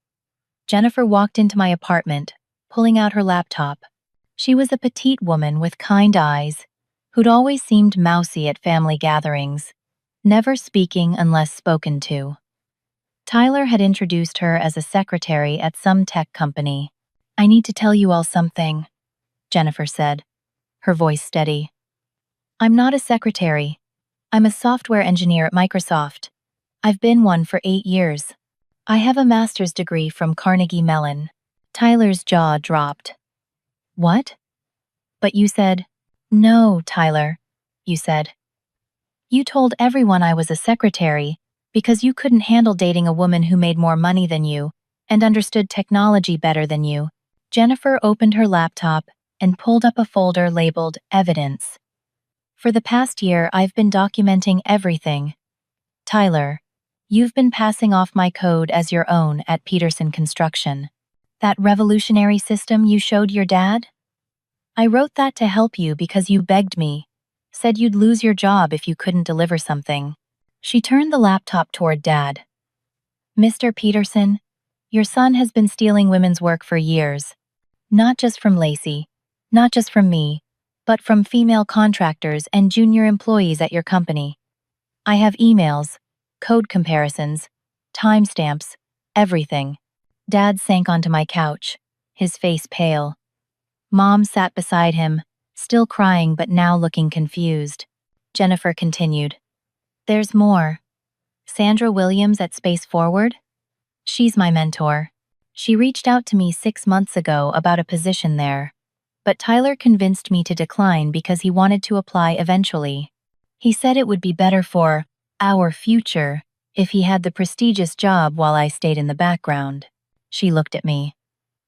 A: Jennifer walked into my apartment, pulling out her laptop. She was a petite woman with kind eyes, who'd always seemed mousy at family gatherings, never speaking unless spoken to. Tyler had introduced her as a secretary at some tech company. I need to tell you all something, Jennifer said, her voice steady. I'm not a secretary. I'm a software engineer at Microsoft. I've been one for 8 years. I have a master's degree from Carnegie Mellon. Tyler's jaw dropped. What? But you said, "No, Tyler," you said. You told everyone I was a secretary because you couldn't handle dating a woman who made more money than you and understood technology better than you. Jennifer opened her laptop and pulled up a folder labeled Evidence. For the past year, I've been documenting everything. Tyler, you've been passing off my code as your own at Peterson Construction. That revolutionary system you showed your dad? I wrote that to help you because you begged me, said you'd lose your job if you couldn't deliver something. She turned the laptop toward Dad. Mr. Peterson, your son has been stealing women's work for years. Not just from Lacey, not just from me, but from female contractors and junior employees at your company. I have emails, code comparisons, timestamps, everything. Dad sank onto my couch, his face pale. Mom sat beside him, still crying but now looking confused. Jennifer continued. There's more. Sandra Williams at Space Forward? She's my mentor. She reached out to me 6 months ago about a position there. But Tyler convinced me to decline because he wanted to apply eventually. He said it would be better for our future if he had the prestigious job while I stayed in the background. She looked at me.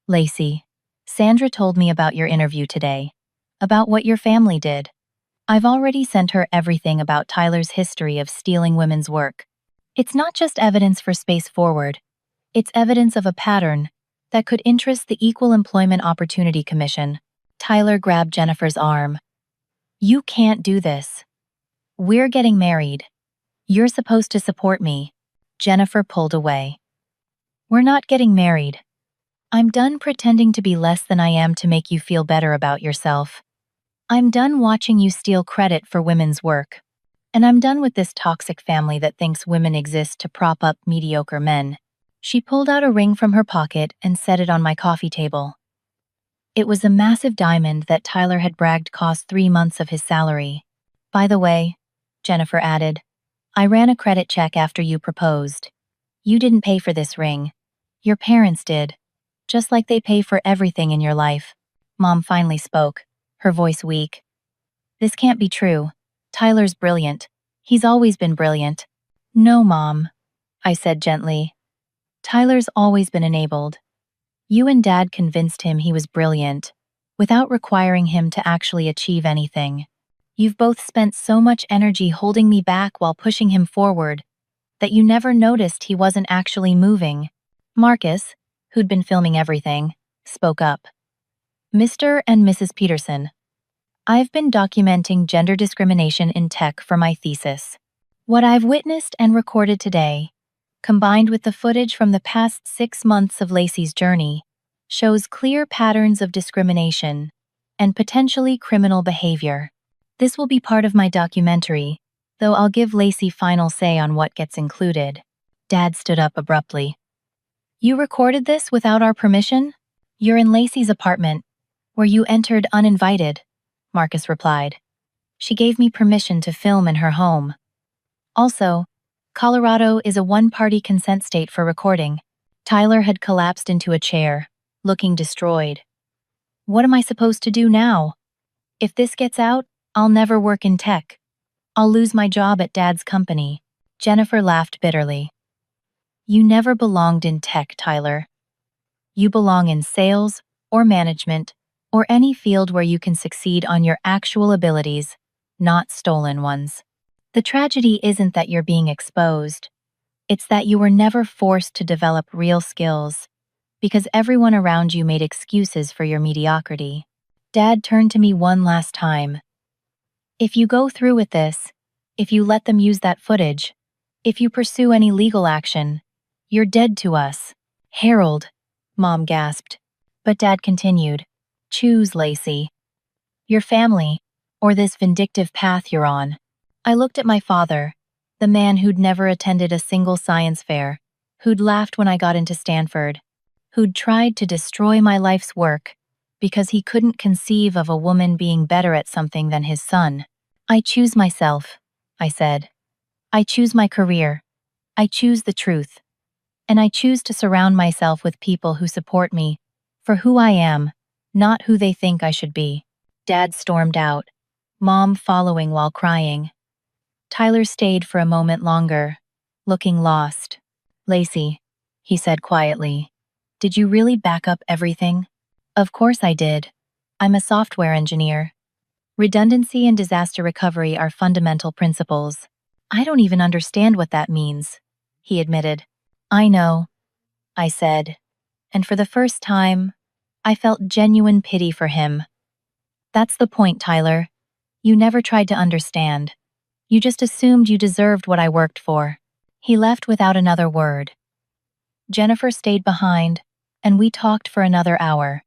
A: Lacey, Sandra told me about your interview today, about what your family did. I've already sent her everything about Tyler's history of stealing women's work. It's not just evidence for Space Forward. It's evidence of a pattern that could interest the Equal Employment Opportunity Commission. Tyler grabbed Jennifer's arm. You can't do this. We're getting married. You're supposed to support me. Jennifer pulled away. We're not getting married. I'm done pretending to be less than I am to make you feel better about yourself. I'm done watching you steal credit for women's work. And I'm done with this toxic family that thinks women exist to prop up mediocre men. She pulled out a ring from her pocket and set it on my coffee table. It was a massive diamond that Tyler had bragged cost 3 months of his salary. By the way, Jennifer added, I ran a credit check after you proposed. You didn't pay for this ring. Your parents did. Just like they pay for everything in your life. Mom finally spoke, her voice weak. This can't be true. Tyler's brilliant. He's always been brilliant. No, Mom, I said gently. Tyler's always been enabled. You and Dad convinced him he was brilliant, without requiring him to actually achieve anything. You've both spent so much energy holding me back while pushing him forward, that you never noticed he wasn't actually moving. Marcus, who'd been filming everything, spoke up. Mr. and Mrs. Peterson, I've been documenting gender discrimination in tech for my thesis. What I've witnessed and recorded today, combined with the footage from the past 6 months of Lacey's journey, shows clear patterns of discrimination and potentially criminal behavior. This will be part of my documentary, though I'll give Lacey final say on what gets included. Dad stood up abruptly. You recorded this without our permission? You're in Lacey's apartment, where you entered uninvited, Marcus replied. She gave me permission to film in her home. Also, Colorado is a one-party consent state for recording. Tyler had collapsed into a chair, looking destroyed. What am I supposed to do now? If this gets out, I'll never work in tech. I'll lose my job at Dad's company. Jennifer laughed bitterly. You never belonged in tech, Tyler. You belong in sales or management or any field where you can succeed on your actual abilities, not stolen ones. The tragedy isn't that you're being exposed. It's that you were never forced to develop real skills because everyone around you made excuses for your mediocrity. Dad turned to me one last time. If you go through with this, if you let them use that footage, if you pursue any legal action, you're dead to us. Harold, Mom gasped. But Dad continued. Choose, Lacey. Your family, or this vindictive path you're on. I looked at my father, the man who'd never attended a single science fair, who'd laughed when I got into Stanford, who'd tried to destroy my life's work because he couldn't conceive of a woman being better at something than his son. I choose myself, I said. I choose my career. I choose the truth. And I choose to surround myself with people who support me for who I am, not who they think I should be. Dad stormed out, Mom following while crying. Tyler stayed for a moment longer, looking lost. Lacey, he said quietly, did you really back up everything? Of course I did. I'm a software engineer. Redundancy and disaster recovery are fundamental principles. I don't even understand what that means, he admitted. I know, I said, and for the first time, I felt genuine pity for him. That's the point, Tyler. You never tried to understand. You just assumed you deserved what I worked for. He left without another word. Jennifer stayed behind, and we talked for another hour.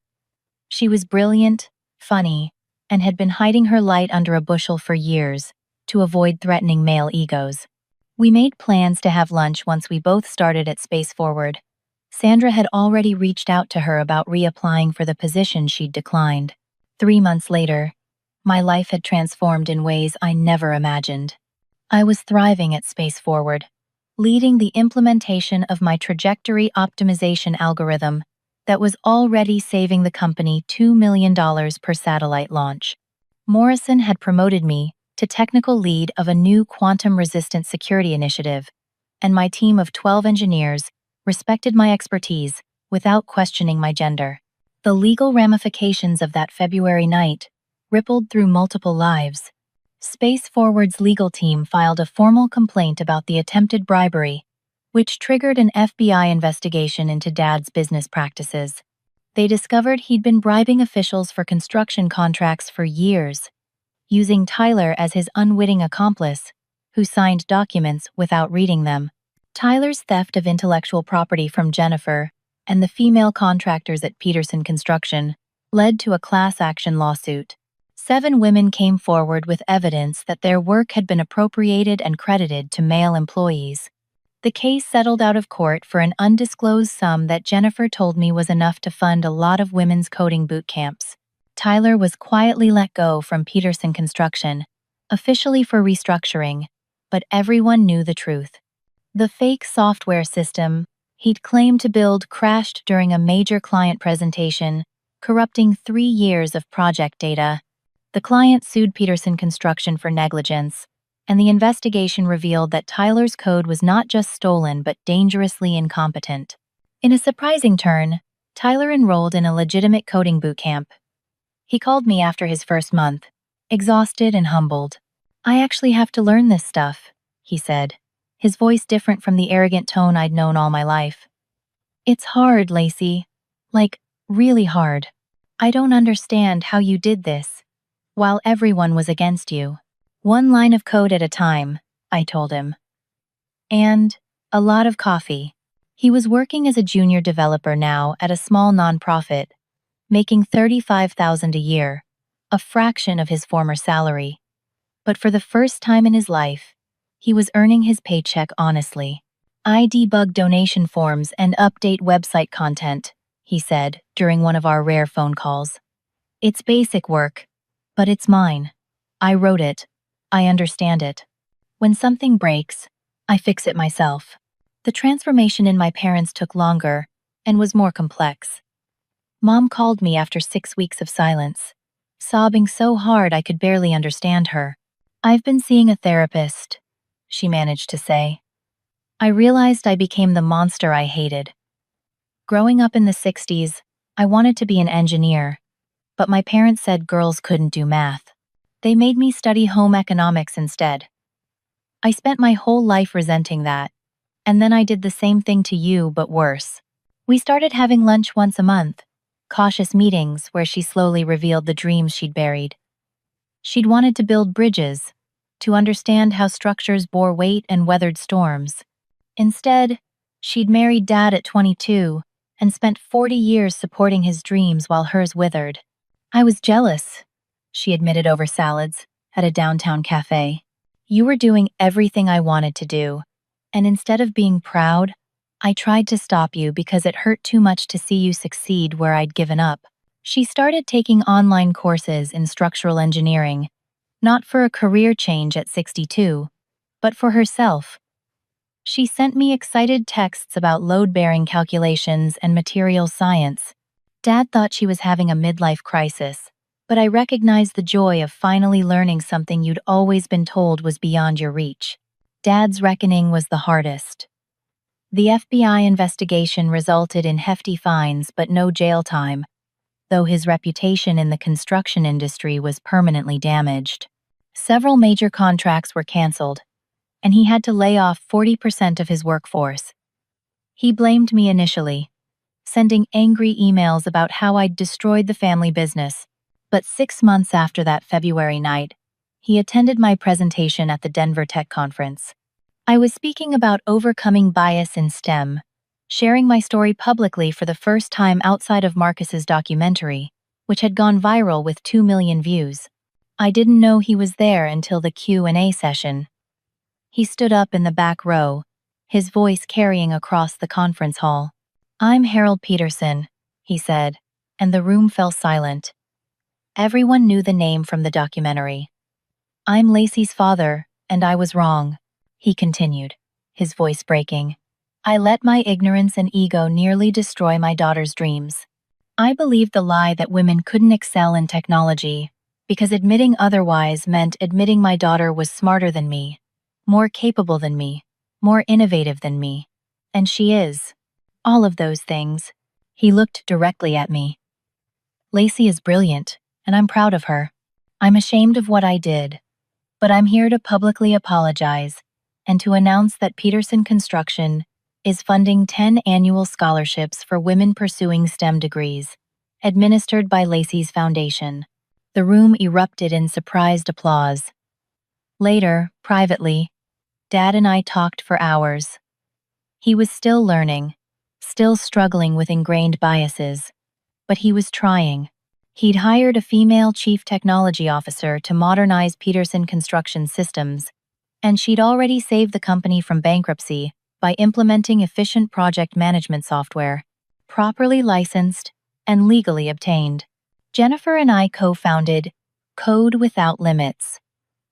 A: She was brilliant, funny, and had been hiding her light under a bushel for years to avoid threatening male egos. We made plans to have lunch once we both started at Space Forward. Sandra had already reached out to her about reapplying for the position she'd declined. 3 months later, my life had transformed in ways I never imagined. I was thriving at Space Forward, leading the implementation of my trajectory optimization algorithm that was already saving the company $2 million per satellite launch. Morrison had promoted me to technical lead of a new quantum-resistant security initiative, and my team of 12 engineers respected my expertise without questioning my gender. The legal ramifications of that February night rippled through multiple lives. Space Forward's legal team filed a formal complaint about the attempted bribery, which triggered an FBI investigation into Dad's business practices. They discovered he'd been bribing officials for construction contracts for years, using Tyler as his unwitting accomplice, who signed documents without reading them. Tyler's theft of intellectual property from Jennifer and the female contractors at Peterson Construction led to a class action lawsuit. 7 women came forward with evidence that their work had been appropriated and credited to male employees. The case settled out of court for an undisclosed sum that Jennifer told me was enough to fund a lot of women's coding boot camps. Tyler was quietly let go from Peterson Construction, officially for restructuring, but everyone knew the truth. The fake software system he'd claimed to build crashed during a major client presentation, corrupting 3 years of project data. The client sued Peterson Construction for negligence, and the investigation revealed that Tyler's code was not just stolen but dangerously incompetent. In a surprising turn, Tyler enrolled in a legitimate coding bootcamp. He called me after his first month, exhausted and humbled. I actually have to learn this stuff, he said, his voice different from the arrogant tone I'd known all my life. It's hard, Lacey. Like, really hard. I don't understand how you did this, while everyone was against you. 1 line of code at a time, I told him. And a lot of coffee. He was working as a junior developer now at a small nonprofit, making $35,000 a year, a fraction of his former salary. But for the first time in his life, he was earning his paycheck honestly. I debug donation forms and update website content, he said during one of our rare phone calls. It's basic work, but it's mine. I wrote it. I understand it. When something breaks, I fix it myself. The transformation in my parents took longer and was more complex. Mom called me after 6 weeks of silence, sobbing so hard I could barely understand her. I've been seeing a therapist, she managed to say. I realized I became the monster I hated. Growing up in the 60s, I wanted to be an engineer, but my parents said girls couldn't do math. They made me study home economics instead. I spent my whole life resenting that, and then I did the same thing to you, but worse. We started having lunch once a month, cautious meetings where she slowly revealed the dreams she'd buried. She'd wanted to build bridges, to understand how structures bore weight and weathered storms. Instead, she'd married Dad at 22 and spent 40 years supporting his dreams while hers withered. I was jealous, she admitted over salads at a downtown cafe. You were doing everything I wanted to do, and instead of being proud, I tried to stop you because it hurt too much to see you succeed where I'd given up. She started taking online courses in structural engineering, not for a career change at 62, but for herself. She sent me excited texts about load-bearing calculations and materials science. Dad thought she was having a midlife crisis, but I recognized the joy of finally learning something you'd always been told was beyond your reach. Dad's reckoning was the hardest. The FBI investigation resulted in hefty fines but no jail time, though his reputation in the construction industry was permanently damaged. Several major contracts were canceled, and he had to lay off 40% of his workforce. He blamed me initially, sending angry emails about how I'd destroyed the family business. But 6 months after that February night, he attended my presentation at the Denver Tech Conference. I was speaking about overcoming bias in STEM, sharing my story publicly for the first time outside of Marcus's documentary, which had gone viral with 2 million views. I didn't know he was there until the Q&A session. He stood up in the back row, his voice carrying across the conference hall. "I'm Harold Peterson," he said, and the room fell silent. Everyone knew the name from the documentary. "I'm Lacey's father, and I was wrong," he continued, his voice breaking. "I let my ignorance and ego nearly destroy my daughter's dreams. I believed the lie that women couldn't excel in technology, because admitting otherwise meant admitting my daughter was smarter than me, more capable than me, more innovative than me. And she is. All of those things." He looked directly at me. "Lacey is brilliant, and I'm proud of her. I'm ashamed of what I did, but I'm here to publicly apologize and to announce that Peterson Construction is funding 10 annual scholarships for women pursuing STEM degrees, administered by Lacey's Foundation." The room erupted in surprised applause. Later, privately, Dad and I talked for hours. He was still learning, still struggling with ingrained biases, but he was trying. He'd hired a female chief technology officer to modernize Peterson Construction systems, and she'd already saved the company from bankruptcy by implementing efficient project management software, properly licensed and legally obtained. Jennifer and I co-founded Code Without Limits,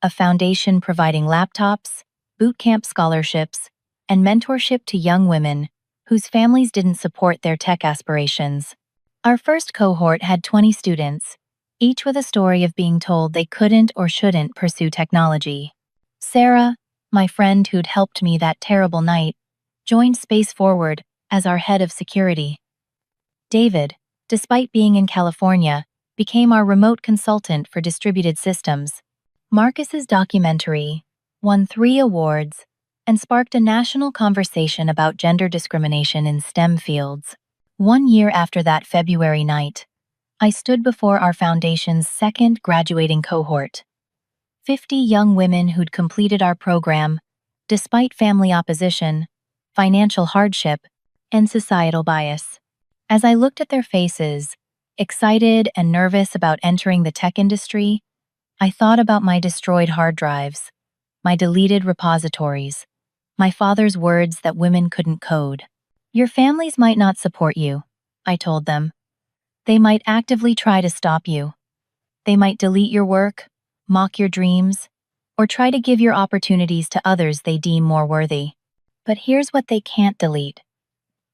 A: a foundation providing laptops, bootcamp scholarships, and mentorship to young women whose families didn't support their tech aspirations. Our first cohort had 20 students, each with a story of being told they couldn't or shouldn't pursue technology. Sarah, my friend who'd helped me that terrible night, joined Space Forward as our head of security. David, despite being in California, became our remote consultant for distributed systems. Marcus's documentary won 3 awards and sparked a national conversation about gender discrimination in STEM fields. 1 year after that February night, I stood before our foundation's second graduating cohort. 50 young women who'd completed our program, despite family opposition, financial hardship, and societal bias. As I looked at their faces, excited and nervous about entering the tech industry, I thought about my destroyed hard drives, my deleted repositories, my father's words that women couldn't code. "Your families might not support you," I told them. "They might actively try to stop you. They might delete your work, mock your dreams, or try to give your opportunities to others they deem more worthy. But here's what they can't delete: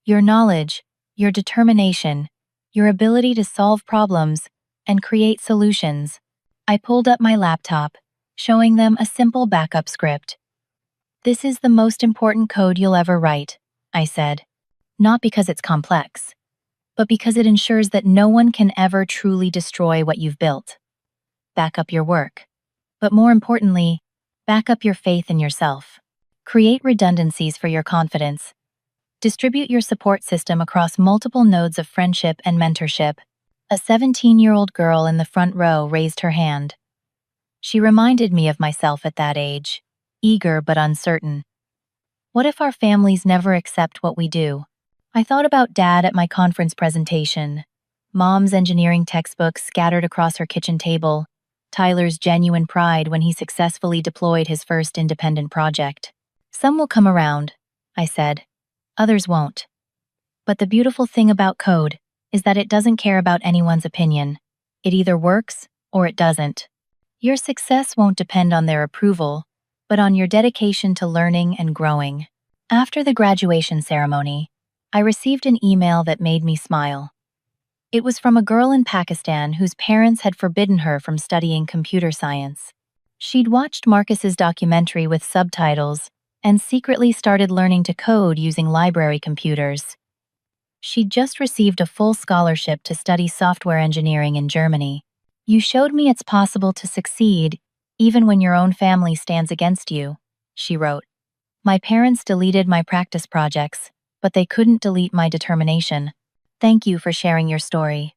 A: your knowledge, your determination, your ability to solve problems and create solutions." I pulled up my laptop, showing them a simple backup script. "This is the most important code you'll ever write," I said. "Not because it's complex, but because it ensures that no one can ever truly destroy what you've built. Back up your work. But more importantly, back up your faith in yourself. Create redundancies for your confidence. Distribute your support system across multiple nodes of friendship and mentorship." A 17-year-old girl in the front row raised her hand. She reminded me of myself at that age, eager but uncertain. What if our families never accept what we do? I thought about Dad at my conference presentation, Mom's engineering textbooks scattered across her kitchen table, Tyler's genuine pride when he successfully deployed his first independent project. "Some will come around," I said. "Others won't. But the beautiful thing about code is that it doesn't care about anyone's opinion. It either works or it doesn't. Your success won't depend on their approval, but on your dedication to learning and growing." After the graduation ceremony, I received an email that made me smile. It was from a girl in Pakistan whose parents had forbidden her from studying computer science. She'd watched Marcus's documentary with subtitles and secretly started learning to code using library computers. She'd just received a full scholarship to study software engineering in Germany. "You showed me it's possible to succeed, even when your own family stands against you," she wrote. "My parents deleted my practice projects, but they couldn't delete my determination. Thank you for sharing your story.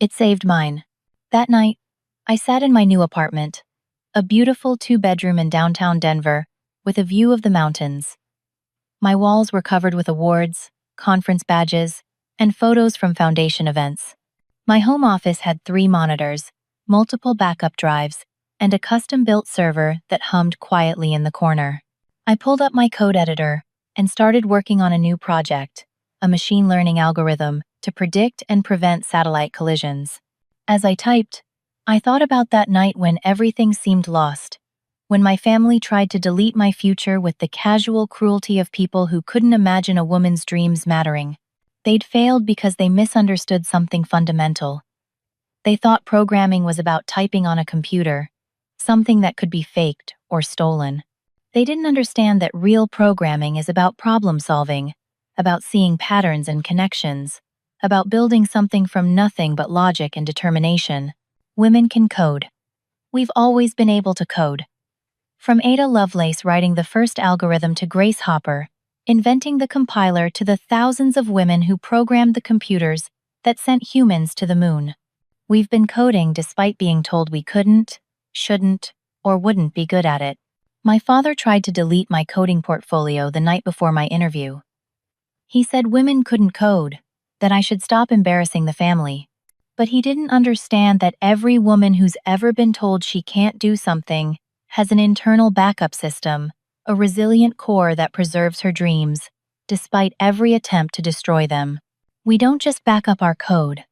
A: It saved mine." That night, I sat in my new apartment, a beautiful 2-bedroom in downtown Denver, with a view of the mountains. My walls were covered with awards, conference badges, and photos from foundation events. My home office had 3 monitors, multiple backup drives, and a custom-built server that hummed quietly in the corner. I pulled up my code editor and started working on a new project, a machine learning algorithm to predict and prevent satellite collisions. As I typed, I thought about that night when everything seemed lost, when my family tried to delete my future with the casual cruelty of people who couldn't imagine a woman's dreams mattering. They'd failed because they misunderstood something fundamental. They thought programming was about typing on a computer, something that could be faked or stolen. They didn't understand that real programming is about problem solving, about seeing patterns and connections, about building something from nothing but logic and determination. Women can code. We've always been able to code. From Ada Lovelace writing the first algorithm to Grace Hopper, inventing the compiler, to the thousands of women who programmed the computers that sent humans to the moon. We've been coding despite being told we couldn't, shouldn't, or wouldn't be good at it. My father tried to delete my coding portfolio the night before my interview. He said women couldn't code, that I should stop embarrassing the family. But he didn't understand that every woman who's ever been told she can't do something has an internal backup system, a resilient core that preserves her dreams, despite every attempt to destroy them. We don't just back up our code.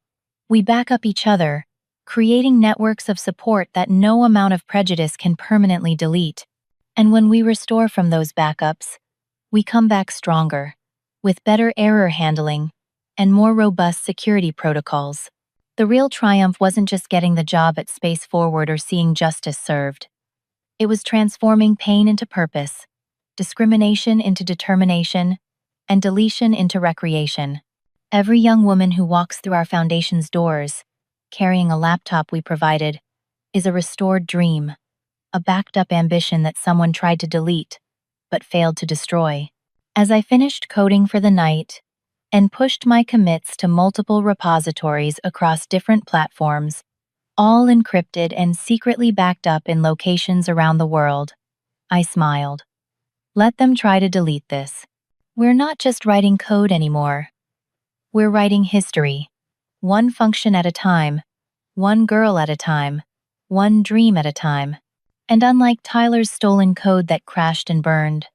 A: We back up each other, creating networks of support that no amount of prejudice can permanently delete. And when we restore from those backups, we come back stronger, with better error handling and more robust security protocols. The real triumph wasn't just getting the job at Space Forward or seeing justice served. It was transforming pain into purpose, discrimination into determination, and deletion into recreation. Every young woman who walks through our foundation's doors, carrying a laptop we provided, is a restored dream, a backed-up ambition that someone tried to delete, but failed to destroy. As I finished coding for the night and pushed my commits to multiple repositories across different platforms, all encrypted and secretly backed up in locations around the world, I smiled. Let them try to delete this. We're not just writing code anymore. We're writing history. One function at a time, one girl at a time, one dream at a time. And unlike Tyler's stolen code that crashed and burned,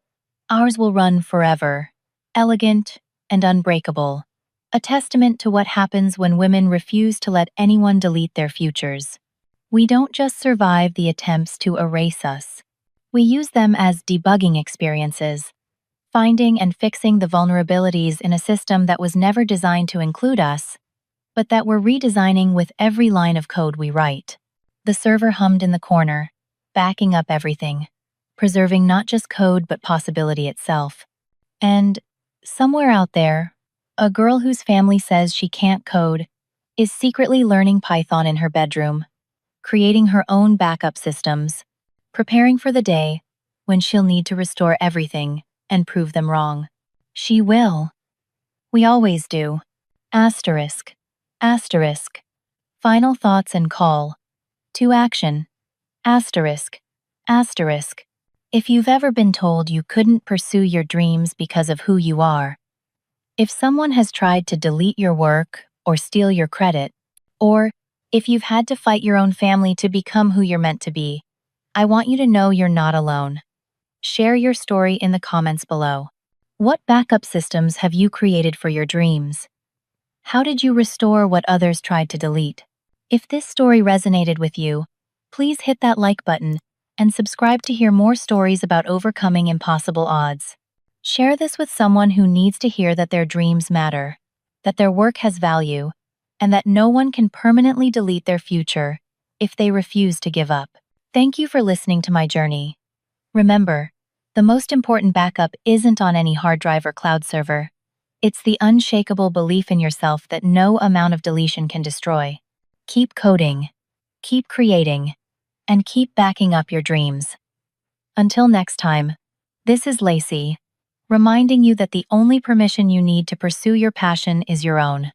A: ours will run forever, elegant and unbreakable, a testament to what happens when women refuse to let anyone delete their futures. We don't just survive the attempts to erase us. We use them as debugging experiences, finding and fixing the vulnerabilities in a system that was never designed to include us, but that we're redesigning with every line of code we write. The server hummed in the corner, backing up everything, preserving not just code but possibility itself. And somewhere out there, a girl whose family says she can't code is secretly learning Python in her bedroom, creating her own backup systems, preparing for the day when she'll need to restore everything and prove them wrong. She will. We always do. Asterisk. Asterisk. Final thoughts and call to action. Asterisk. Asterisk. If you've ever been told you couldn't pursue your dreams because of who you are, if someone has tried to delete your work or steal your credit, or if you've had to fight your own family to become who you're meant to be, I want you to know you're not alone. Share your story in the comments below. What backup systems have you created for your dreams? How did you restore what others tried to delete? If this story resonated with you, please hit that like button and subscribe to hear more stories about overcoming impossible odds. Share this with someone who needs to hear that their dreams matter, that their work has value, and that no one can permanently delete their future if they refuse to give up. Thank you for listening to my journey. Remember, the most important backup isn't on any hard drive or cloud server. It's the unshakable belief in yourself that no amount of deletion can destroy. Keep coding, keep creating, and keep backing up your dreams. Until next time, this is Lacey, reminding you that the only permission you need to pursue your passion is your own.